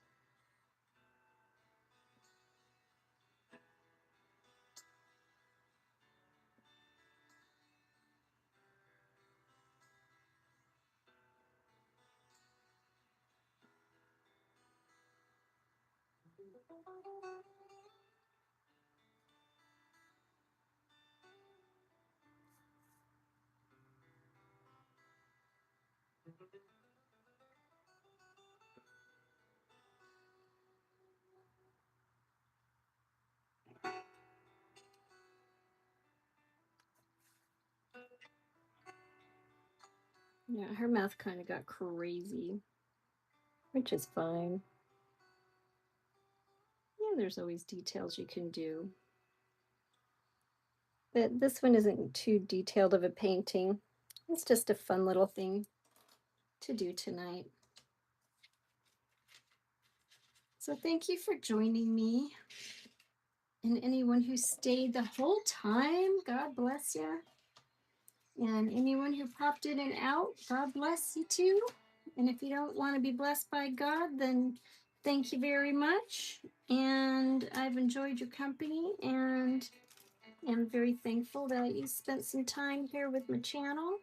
Yeah, her mouth kind of got crazy, which is fine. Yeah, there's always details you can do. But this one isn't too detailed of a painting. It's just a fun little thing to do tonight. So thank you for joining me. And anyone who stayed the whole time, God bless you. And anyone who popped in and out, God bless you too. And if you don't want to be blessed by God, then thank you very much. And I've enjoyed your company and am very thankful that you spent some time here with my channel.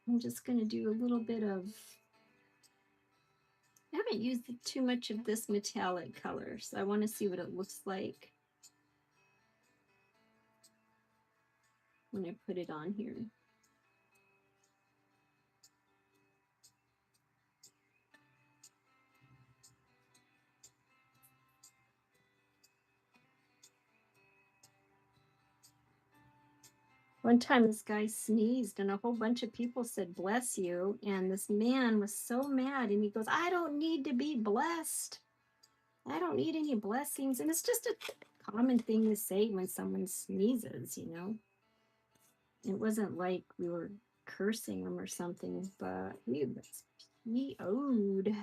I'm just going to do a little bit of, I haven't used too much of this metallic color, so I want to see what it looks like when I put it on here. One time this guy sneezed and a whole bunch of people said, bless you. And this man was so mad and he goes, I don't need to be blessed. I don't need any blessings. And it's just a common thing to say when someone sneezes, you know. It wasn't like we were cursing him or something, but he was PO'd.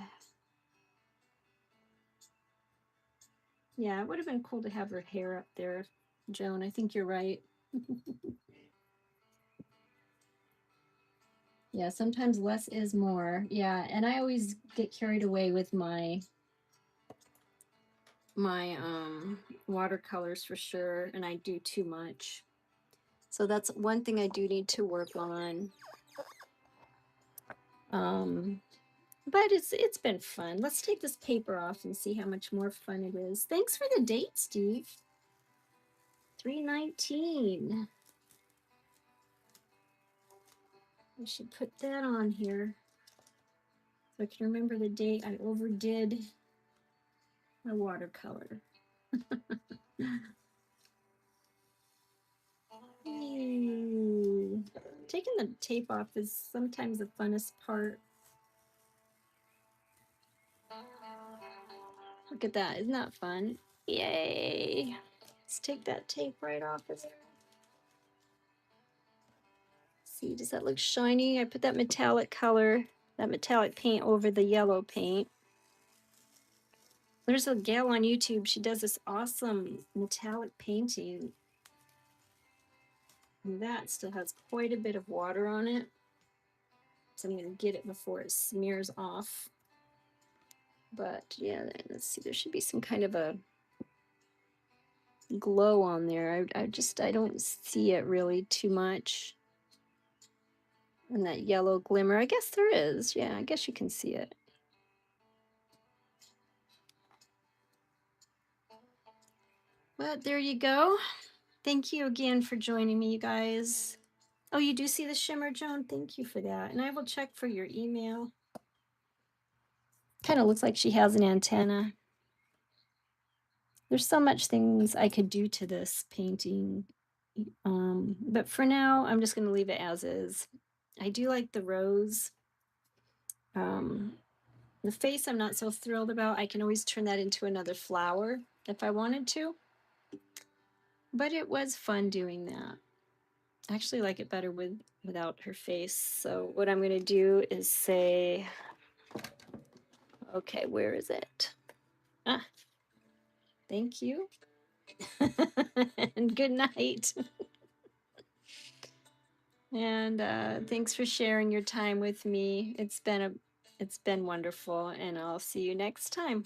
Yeah, it would have been cool to have her hair up there, Joan. I think you're right. Yeah, sometimes less is more. Yeah, and I always get carried away with my watercolors for sure, and I do too much. So that's one thing I do need to work on. But it's been fun. Let's take this paper off and see how much more fun it is. Thanks for the date, Steve. 3/19. I should put that on here so I can remember the date I overdid my watercolor. Yay. Taking the tape off is sometimes the funnest part. Look at that. Isn't that fun? Yay. Let's take that tape right off. See, does that look shiny? I put that metallic color, that metallic paint over the yellow paint. There's a gal on YouTube. She does this awesome metallic painting. And that still has quite a bit of water on it. So I'm going to get it before it smears off. But yeah, let's see. There should be some kind of a glow on there. I don't see it really too much. And that yellow glimmer, I guess there is. Yeah, I guess you can see it. But there you go. Thank you again for joining me, you guys. Oh, you do see the shimmer, Joan? Thank you for that. And I will check for your email. Kind of looks like she has an antenna. There's so much things I could do to this painting. But for now, I'm just going to leave it as is. I do like the rose. The face I'm not so thrilled about. I can always turn that into another flower if I wanted to. But it was fun doing that. I actually like it better without her face. So what I'm going to do is say, okay, where is it? Ah, thank you. And good night. And thanks for sharing your time with me. It's been wonderful, and I'll see you next time.